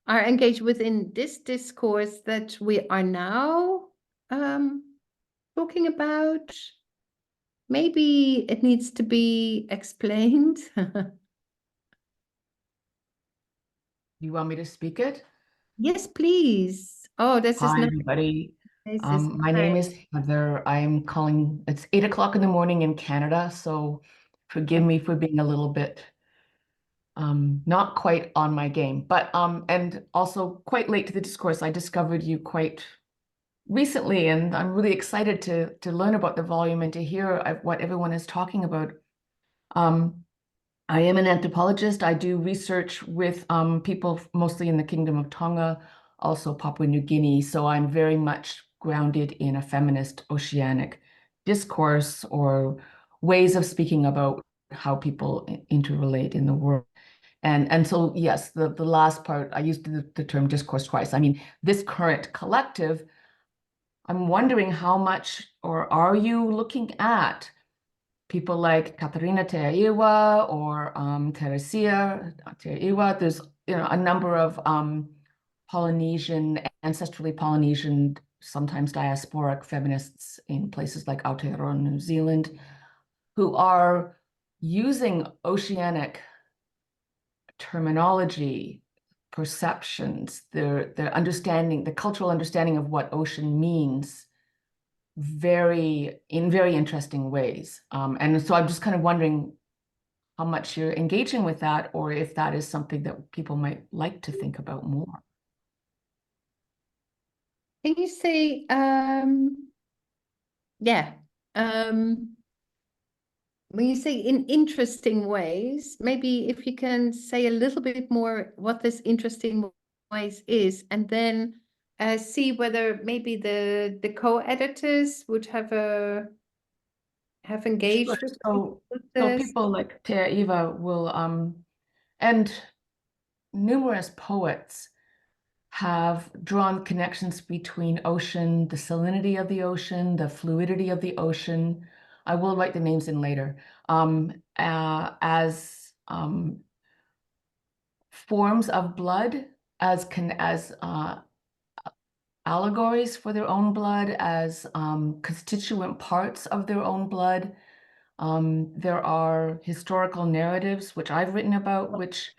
are engaged within this discourse that we are now talking about. Maybe it needs to be explained. You want me to speak it? Yes, please. Oh, this Hi, is everybody. This my name is Heather. I'm calling, it's 8 o'clock in the morning in Canada, so forgive me for being a little bit not quite on my game, but and also quite late to the discourse. I discovered you quite recently, and I'm really excited to learn about the volume and to hear what everyone is talking about. I am an anthropologist. I do research with people mostly in the Kingdom of Tonga, also Papua New Guinea. So I'm very much grounded in a feminist oceanic discourse or ways of speaking about how people interrelate in the world. And so, yes, the last part, I used the term discourse twice. I mean, this current collective, I'm wondering how much, or are you looking at people like Katarina Teaiwa or Teresia Teaiwa? There's a number of Polynesian, ancestrally Polynesian, sometimes diasporic feminists in places like Aotearoa, New Zealand, who are using oceanic terminology, perceptions, their understanding, the cultural understanding of what ocean means in very interesting ways. And so I'm just kind of wondering how much you're engaging with that, or if that is something that people might like to think about more. Can you say yeah. When you say in interesting ways, maybe if you can say a little bit more what this interesting ways is, and then see whether maybe the co-editors would have engaged Sure. with So this. people like Eva will and numerous poets have drawn connections between ocean, the salinity of the ocean, the fluidity of the ocean. I will write the names in later, as forms of blood, as allegories for their own blood, as constituent parts of their own blood. There are historical narratives, which I've written about, which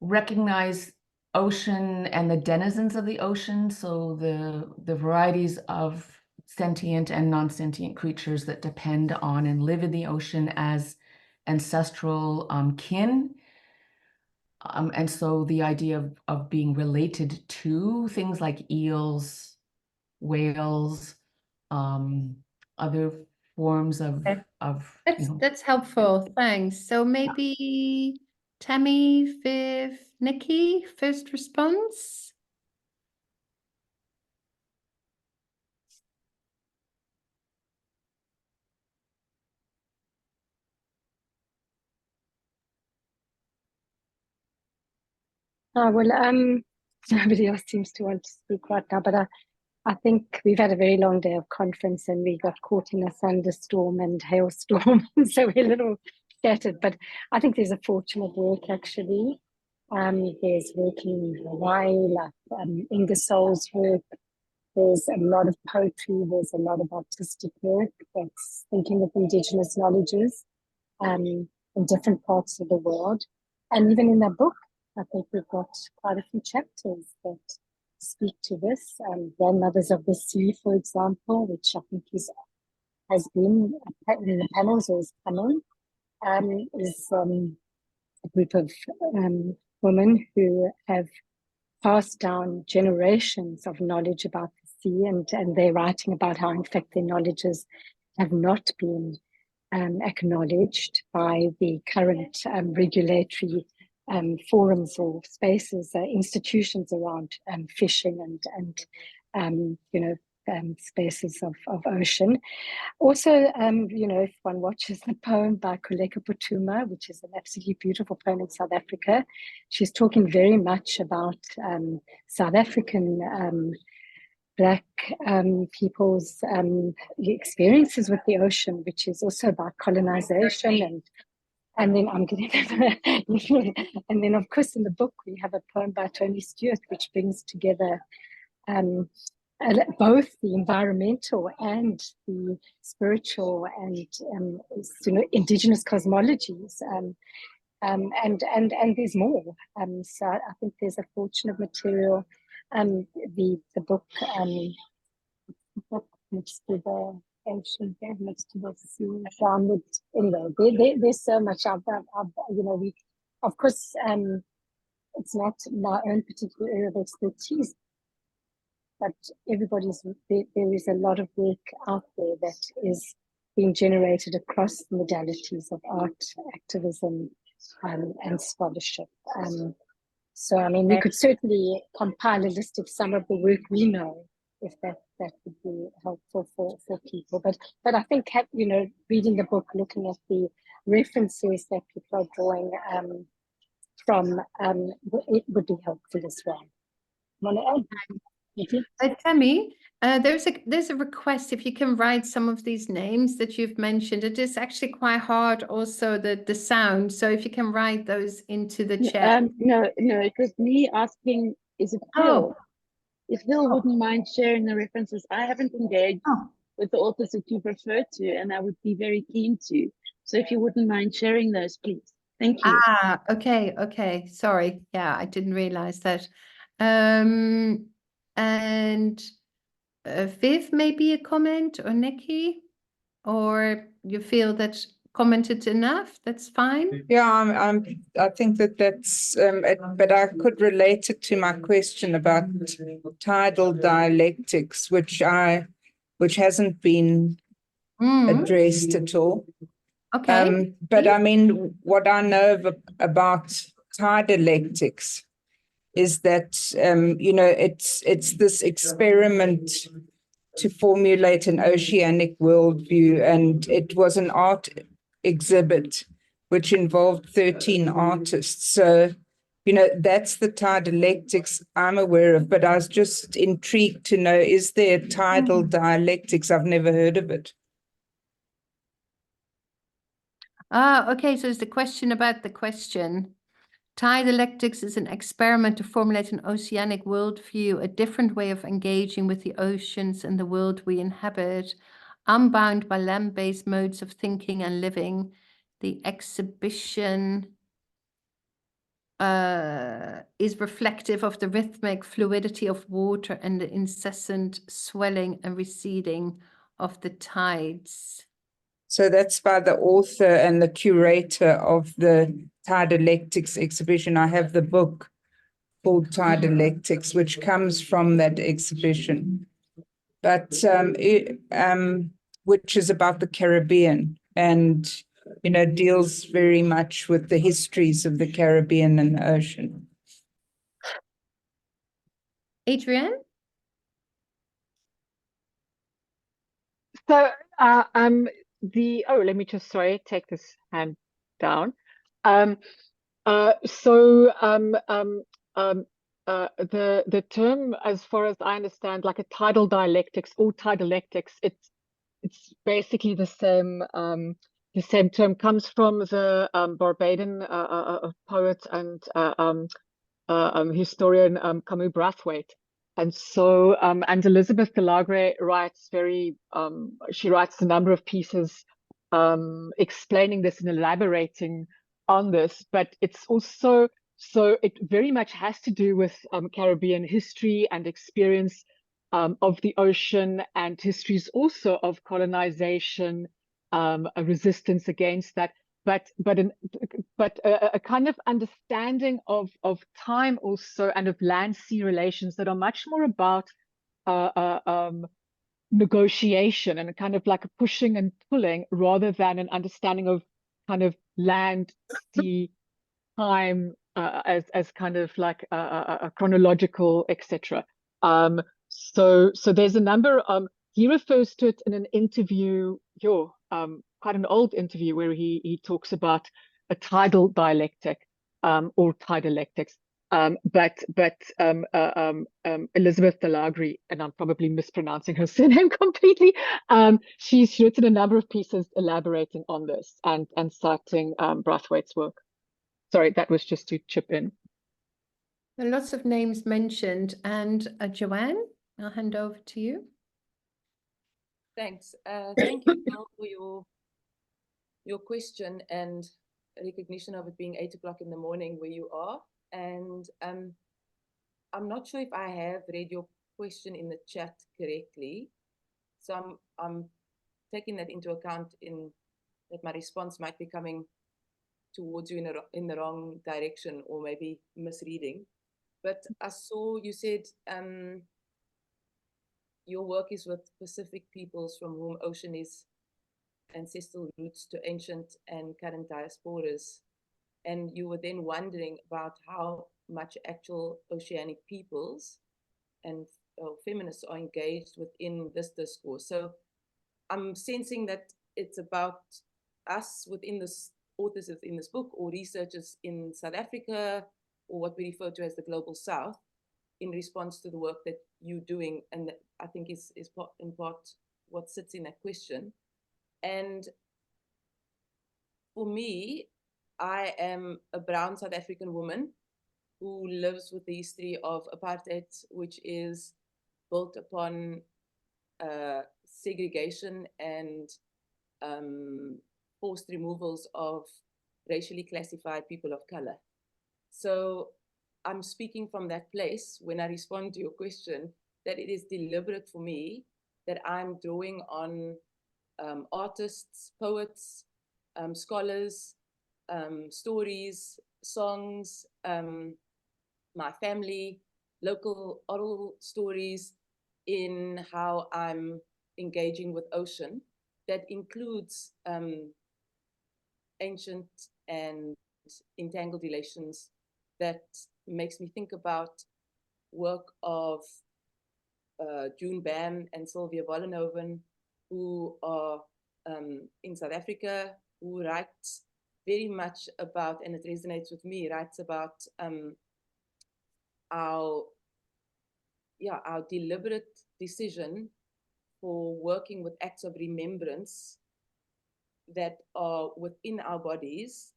recognize ocean and the denizens of the ocean, so the varieties of sentient and non-sentient creatures that depend on and live in the ocean as ancestral kin. And so the idea of being related to things like eels, whales, other forms of That's helpful, thanks. So maybe Tammy, Viv, Nikki, first response. Well, nobody else seems to want to speak right now, but I think we've had a very long day of conference and we got caught in a thunderstorm and hailstorm, so we're a little scattered. But I think there's a fortune of work actually. There's working Hawaii, like Ingersoll's work. There's a lot of poetry. There's a lot of artistic work that's thinking of Indigenous knowledges in different parts of the world. And even in that book, I think we've got quite a few chapters that speak to this. Grandmothers of the Sea, for example, which I think has been in the panels or is coming, is a group of women who have passed down generations of knowledge about the sea, and they're writing about how, in fact, their knowledges have not been acknowledged by the current regulatory forums or spaces, institutions around fishing and spaces of ocean. Also, if one watches the poem by Koleka Putuma, which is an absolutely beautiful poem in South Africa, she's talking very much about South African Black people's experiences with the ocean, which is also about colonization and then I'm getting and then of course in the book we have a poem by Tony Stewart which brings together both the environmental and the spiritual and indigenous cosmologies and there's more. So I think there's a fortune of material. The book next to the ocean, next to the sea, downward. Anyway, there's so much of that. We, of course, it's not my own particular area of expertise, but there is a lot of work out there that is being generated across the modalities of art, activism, and scholarship. So, I mean, we could certainly compile a list of some of the work we know, if that would be helpful for people. But I think, reading the book, looking at the references that people are drawing from, it would be helpful as well. Want to add? Tammy, there's a request if you can write some of these names that you've mentioned. It is actually quite hard also the sound, so if you can write those into the chat. No, it was me asking, is it Phil? If Phil wouldn't mind sharing the references, I haven't engaged with the authors that you refer to, and I would be very keen to. So if you wouldn't mind sharing those, please. Thank you. Okay. Sorry. Yeah, I didn't realize that. And Viv, maybe a comment, or Nikki, or you feel that commented enough? That's fine. Yeah, I think that's but I could relate it to my question about tidal dialectics, which I which hasn't been addressed at all. Okay. But I mean, what I know about tide dialectics is that, it's this experiment to formulate an oceanic worldview, and it was an art exhibit which involved 13 artists. So, that's the tide dialectics I'm aware of, but I was just intrigued to know, is there tidal dialectics? I've never heard of it. Okay, so it's the question about the question. Tide dialectics is an experiment to formulate an oceanic worldview, a different way of engaging with the oceans and the world we inhabit, unbound by land-based modes of thinking and living. The exhibition is reflective of the rhythmic fluidity of water and the incessant swelling and receding of the tides. So that's by the author and the curator of the tide dialectics exhibition. I have the book called Tide Dialectics, which comes from that exhibition, but which is about the Caribbean and, deals very much with the histories of the Caribbean and the ocean. Adrienne? So, let me just, take this hand down. The term, as far as I understand, like a tidal dialectics or tide dialectics, it's basically the same. The same term comes from the Barbadian poet and historian Camus Brathwaite. And so, and Elizabeth de Lagre writes she writes a number of pieces explaining this and elaborating on this, but it's also, so it very much has to do with Caribbean history and experience of the ocean, and histories also of colonization, a resistance against that, but a kind of understanding of time also, and of land-sea relations that are much more about negotiation and a kind of like a pushing and pulling, rather than an understanding of kind of land, sea, time as kind of like a chronological, etc. So there's a number. He refers to it in an interview, quite an old interview, where he talks about a tidal dialectic or tide dialectics. But Elizabeth de Lagre, and I'm probably mispronouncing her surname completely, she's written a number of pieces elaborating on this and citing Brathwaite's work. Sorry, that was just to chip in. There are lots of names mentioned, and Joanne, I'll hand over to you. Thanks. Thank you, Bill, for your question and recognition of it being 8 o'clock in the morning where you are. And I'm not sure if I have read your question in the chat correctly, so I'm taking that into account in that my response might be coming towards you in the wrong direction, or maybe misreading. But I saw you said your work is with Pacific peoples from whom ocean is ancestral roots to ancient and current diasporas. And you were then wondering about how much actual oceanic peoples and feminists are engaged within this discourse. So I'm sensing that it's about us within this, authors in this book, or researchers in South Africa, or what we refer to as the Global South, in response to the work that you're doing. And that I think is in part what sits in that question. And for me, I am a brown South African woman who lives with the history of apartheid, which is built upon segregation and forced removals of racially classified people of color. So I'm speaking from that place when I respond to your question, that it is deliberate for me that I'm drawing on artists, poets, scholars, stories, songs, my family, local oral stories, in how I'm engaging with ocean that includes ancient and entangled relations, that makes me think about work of June Bam and Sylvia Vollenhoven, who are in South Africa, who writes very much about, and it resonates with me, writes about our deliberate decision for working with acts of remembrance that are within our bodies,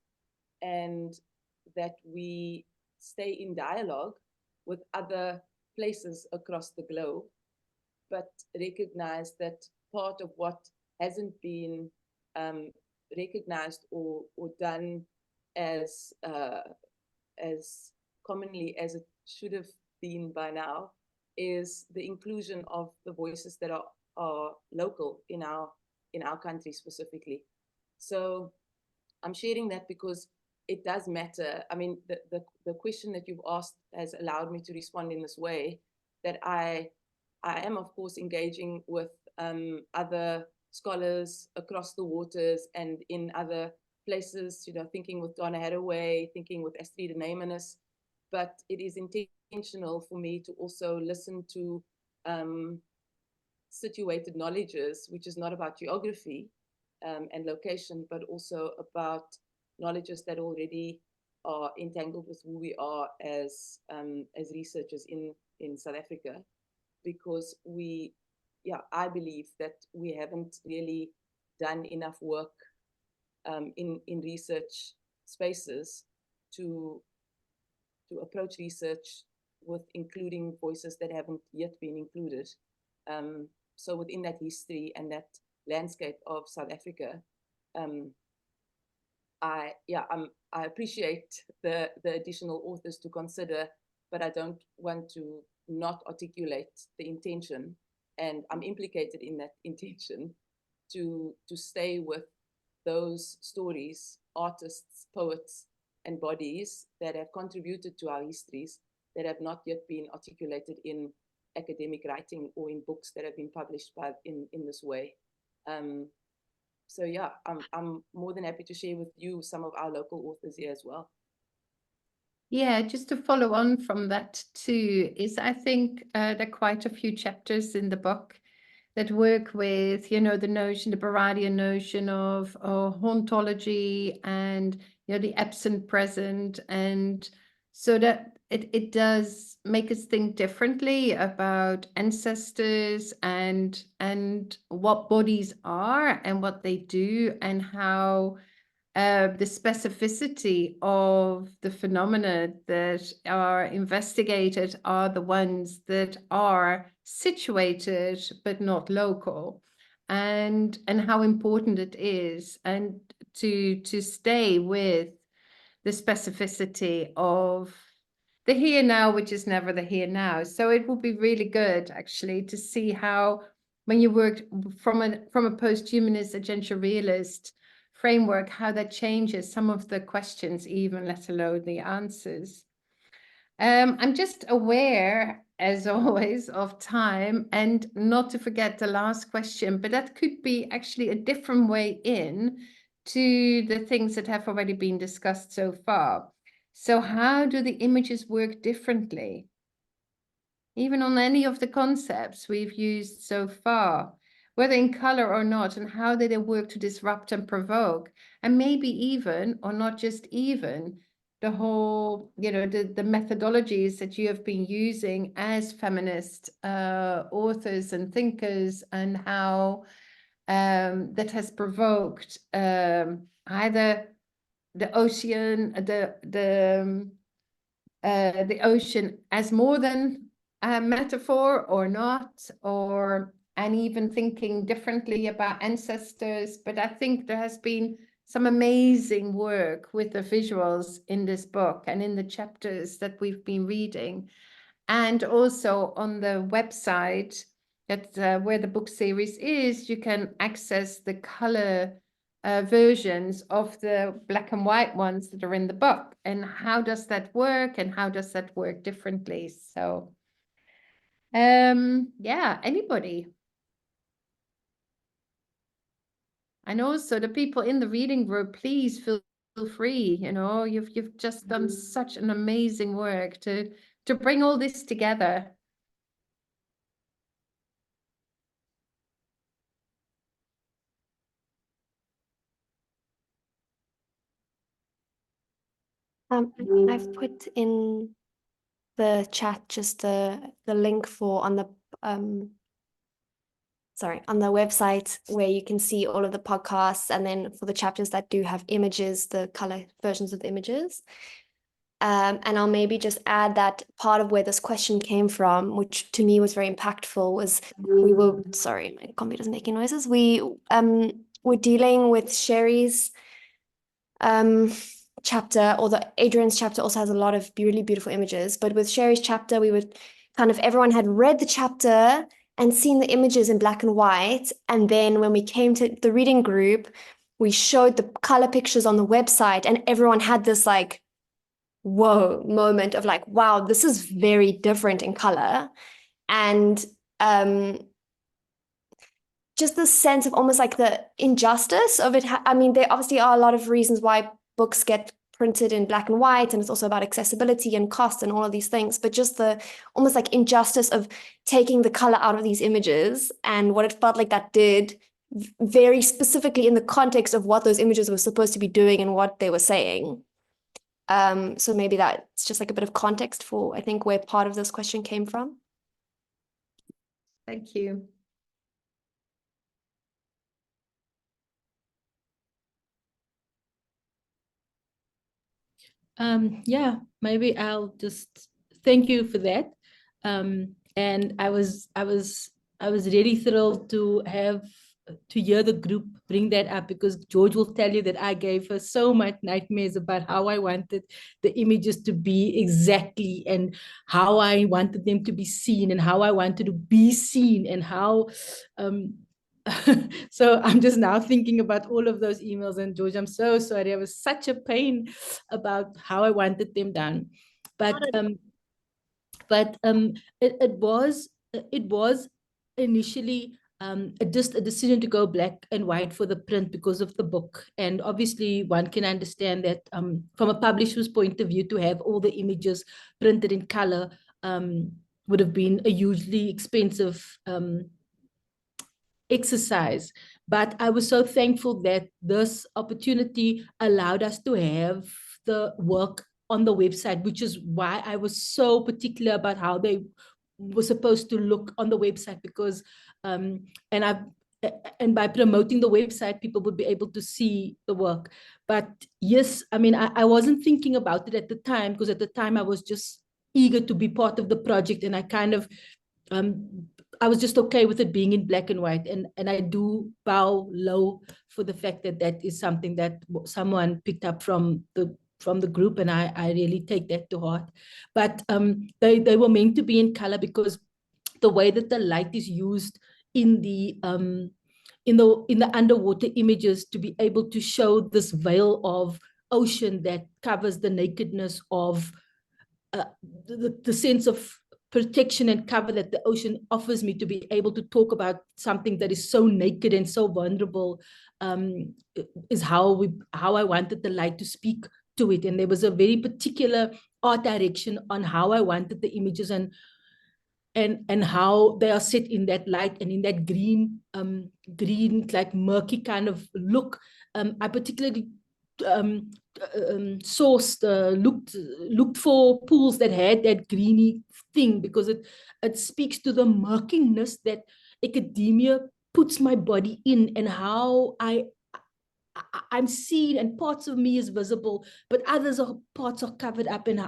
and that we stay in dialogue with other places across the globe, but recognize that part of what hasn't been recognized or done as commonly as it should have been by now is the inclusion of the voices that are local in our country specifically. So I'm sharing that because it does matter. I mean, the question that you've asked has allowed me to respond in this way, that I am, of course, engaging with other scholars across the waters and in other places, you know, thinking with Donna Haraway, thinking with Astrid Neymanis, but it is intentional for me to also listen to situated knowledges, which is not about geography and location, but also about knowledges that already are entangled with who we are as researchers in South Africa, because I believe that we haven't really done enough work in research spaces to approach research with including voices that haven't yet been included. So within that history and that landscape of South Africa, I appreciate the additional authors to consider, but I don't want to not articulate the intention, and I'm implicated in that intention to stay with those stories, artists, poets, and bodies that have contributed to our histories that have not yet been articulated in academic writing or in books that have been published in this way. So yeah, I'm more than happy to share with you some of our local authors here as well. Yeah, just to follow on from that too, is I think there are quite a few chapters in the book that work with, you know, the Baradian notion of hauntology and, you know, the absent present, and so that it does make us think differently about ancestors and what bodies are and what they do, and how the specificity of the phenomena that are investigated are the ones that are situated but not local, and how important it is and to stay with the specificity of the here now, which is never the here now. So it would be really good actually to see how, when you work from a post-humanist agential realist framework, how that changes some of the questions, even let alone the answers. I'm just aware, as always, of time, and not to forget the last question, but that could be actually a different way in to the things that have already been discussed so far. So how do the images work differently? Even on any of the concepts we've used so far, whether in color or not, and how do they work to disrupt and provoke, and maybe even, or not just even, the whole, you know, the methodologies that you have been using as feminist authors and thinkers, and how that has provoked either the ocean, the ocean as more than a metaphor or not, and even thinking differently about ancestors. But I think there has been some amazing work with the visuals in this book and in the chapters that we've been reading, and also on the website that where the book series is, you can access the color versions of the black and white ones that are in the book. And how does that work, and how does that work differently? So yeah, anybody? And also the people in the reading group, please feel free. You know, you've just done such an amazing work to bring all this together. I've put in the chat just the link for on the on the website where you can see all of the podcasts, and then for the chapters that do have images, the color versions of the images. And I'll maybe just add that part of where this question came from, which to me was very impactful, was we were, sorry, my computer's making noises. We were dealing with Cheri's chapter, although Adrienne's chapter also has a lot of really beautiful images, but with Cheri's chapter, we would kind of, everyone had read the chapter and seen the images in black and white. And then when we came to the reading group, we showed the color pictures on the website, and everyone had this like, whoa moment of like, wow, this is very different in color. And just the sense of almost like the injustice of it. I mean, there obviously are a lot of reasons why books get printed in black and white, and it's also about accessibility and cost and all of these things, but just the almost like injustice of taking the color out of these images and what it felt like that did very specifically in the context of what those images were supposed to be doing and what they were saying. So maybe that's just like a bit of context for, I think, where part of this question came from. Thank you. Yeah, maybe I'll just thank you for that. And I was really thrilled to hear the group bring that up, because George will tell you that I gave her so much nightmares about how I wanted the images to be exactly, and how I wanted them to be seen, and how I wanted to be seen, and how so I'm just now thinking about all of those emails, and George, I'm so sorry. I was such a pain about how I wanted them done, but it was initially just a decision to go black and white for the print because of the book. And obviously one can understand that from a publisher's point of view, to have all the images printed in color would have been a hugely expensive exercise. But I was so thankful that this opportunity allowed us to have the work on the website, which is why I was so particular about how they were supposed to look on the website, because and by promoting the website, people would be able to see the work. But yes, I mean, I wasn't thinking about it at the time, because at the time I was just eager to be part of the project, and I kind of I was just okay with it being in black and white, and I do bow low for the fact that that is something that someone picked up from the group, and I really take that to heart. But they were meant to be in color, because the way that the light is used in the underwater images, to be able to show this veil of ocean that covers the nakedness of the sense of protection and cover that the ocean offers me, to be able to talk about something that is so naked and so vulnerable, is how I wanted the light to speak to it. And there was a very particular art direction on how I wanted the images and how they are set in that light and in that green like murky kind of look. I particularly looked for pools that had that greeny thing, because it speaks to the murkiness that academia puts my body in, and how I'm seen and parts of me is visible, but parts are covered up, and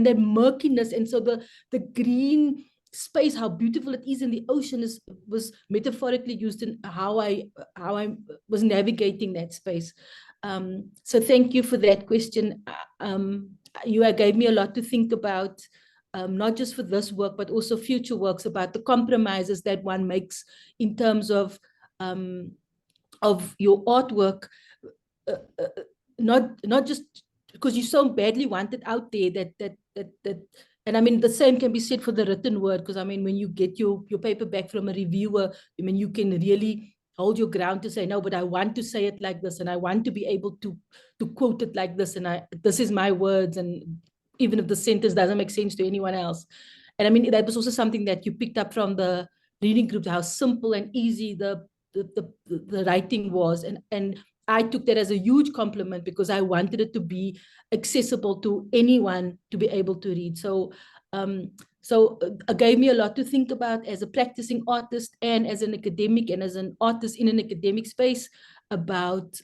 that murkiness. And so the green space, how beautiful it is in the ocean, was metaphorically used in how I was navigating that space. So thank you for that question. You gave me a lot to think about, not just for this work, but also future works, about the compromises that one makes in terms of your artwork, not just because you so badly want it out there that and I mean, the same can be said for the written word, because I mean, when you get your paper back from a reviewer, I mean, you can really hold your ground to say, no, but I want to say it like this, and I want to be able to quote it like this, and this is my words, and even if the sentence doesn't make sense to anyone else. And I mean, that was also something that you picked up from the reading group, how simple and easy the writing was. And I took that as a huge compliment, because I wanted it to be accessible to anyone to be able to read. So it gave me a lot to think about as a practicing artist and as an academic and as an artist in an academic space about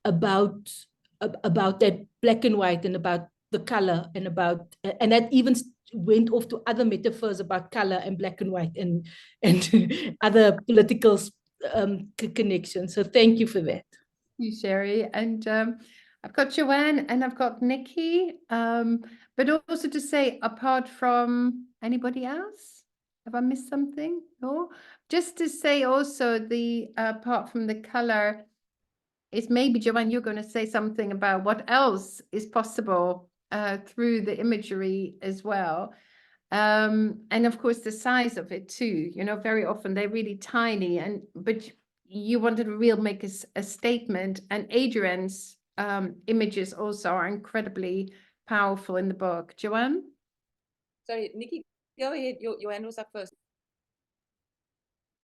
that black and white, and about the color, and that even went off to other metaphors about color and black and white and other political connections. So thank you for that. Thank you, Cheri. And I've got Joanne and I've got Nikki. But also to say, apart from anybody else, have I missed something? No. Just to say also, apart from the color, is maybe, Joanne, you're going to say something about what else is possible through the imagery as well. And of course, the size of it too, very often they're really tiny, but you wanted to make a statement, and Adrienne's images also are incredibly powerful in the book. Joanne? Sorry, Nikki, go ahead. Joanne was up first.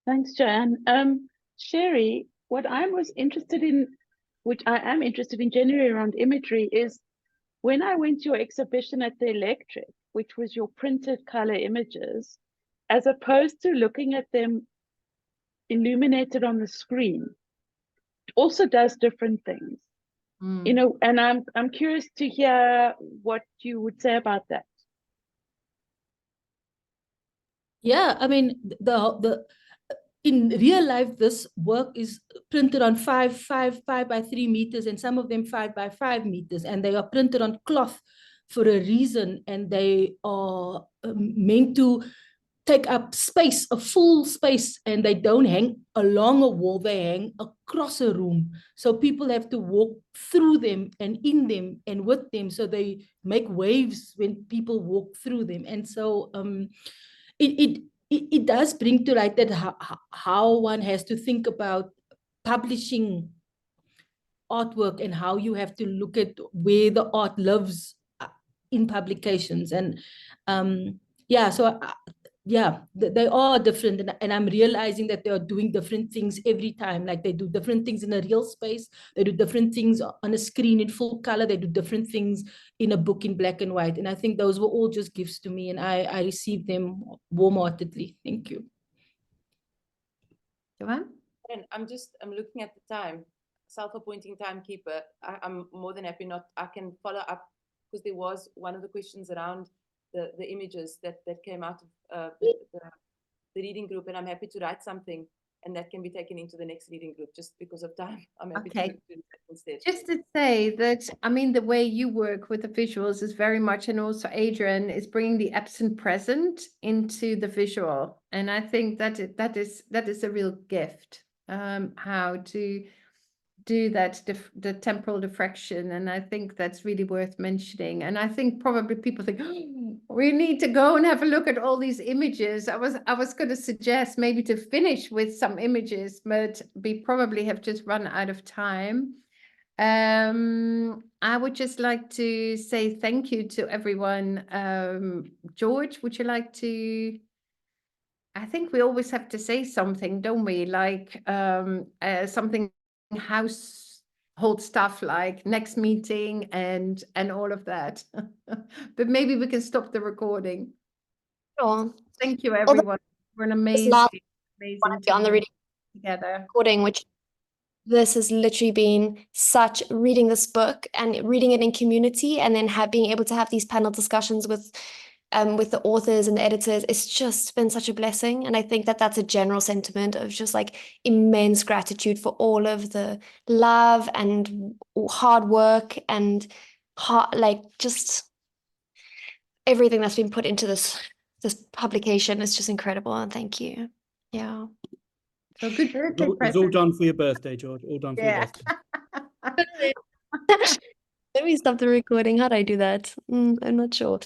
Thanks, Joanne. Cheri, what I was interested in, which I am interested in generally around imagery, is when I went to your exhibition at the Electric, which was your printed color images, as opposed to looking at them illuminated on the screen, it also does different things. And I'm curious to hear what you would say about that. Yeah, I mean, in real life, this work is printed on 5 by 3 meters, and some of them 5 by 5 meters, and they are printed on cloth for a reason, and they are meant to take up space, a full space, and they don't hang along a wall, they hang across a room. So people have to walk through them and in them and with them, so they make waves when people walk through them. And so it does bring to light that how one has to think about publishing artwork, and how you have to look at where the art lives in publications. And they are different, and I'm realizing that they are doing different things every time. Like, they do different things in a real space, they do different things on a screen in full color, they do different things in a book in black and white. And I think those were all just gifts to me, and I received them warm-heartedly. Thank you. Joanne? And I'm looking at the time, self-appointing timekeeper. I'm more than happy I can follow up, because there was one of the questions around the images that came out of the reading group, and I'm happy to write something, and that can be taken into the next reading group. Just because of time, I'm happy to do that instead. Just to say that, I mean, the way you work with the visuals is very much, and also Adrienne is bringing the absent present into the visual, and I think that is a real gift, how to do that, the temporal diffraction, and I think that's really worth mentioning. And I think probably people think, oh, we need to go and have a look at all these images. I was going to suggest maybe to finish with some images, but we probably have just run out of time. I would just like to say thank you to everyone. George, would you like to? I think we always have to say something, don't we? Like something household stuff, like next meeting and all of that. But maybe we can stop the recording. Sure. Thank you, everyone. We're an amazing on the reading together recording, which this has literally been such reading this book and reading it in community, and then being able to have these panel discussions with the authors and the editors. It's just been such a blessing. And I think that that's a general sentiment of just like immense gratitude for all of the love and hard work and just everything that's been put into this publication. Is just incredible. And thank you. Yeah. So good birthday present. It's all done for your birthday, George. All done for your birthday. Let me stop the recording. How do I do that? I'm not sure.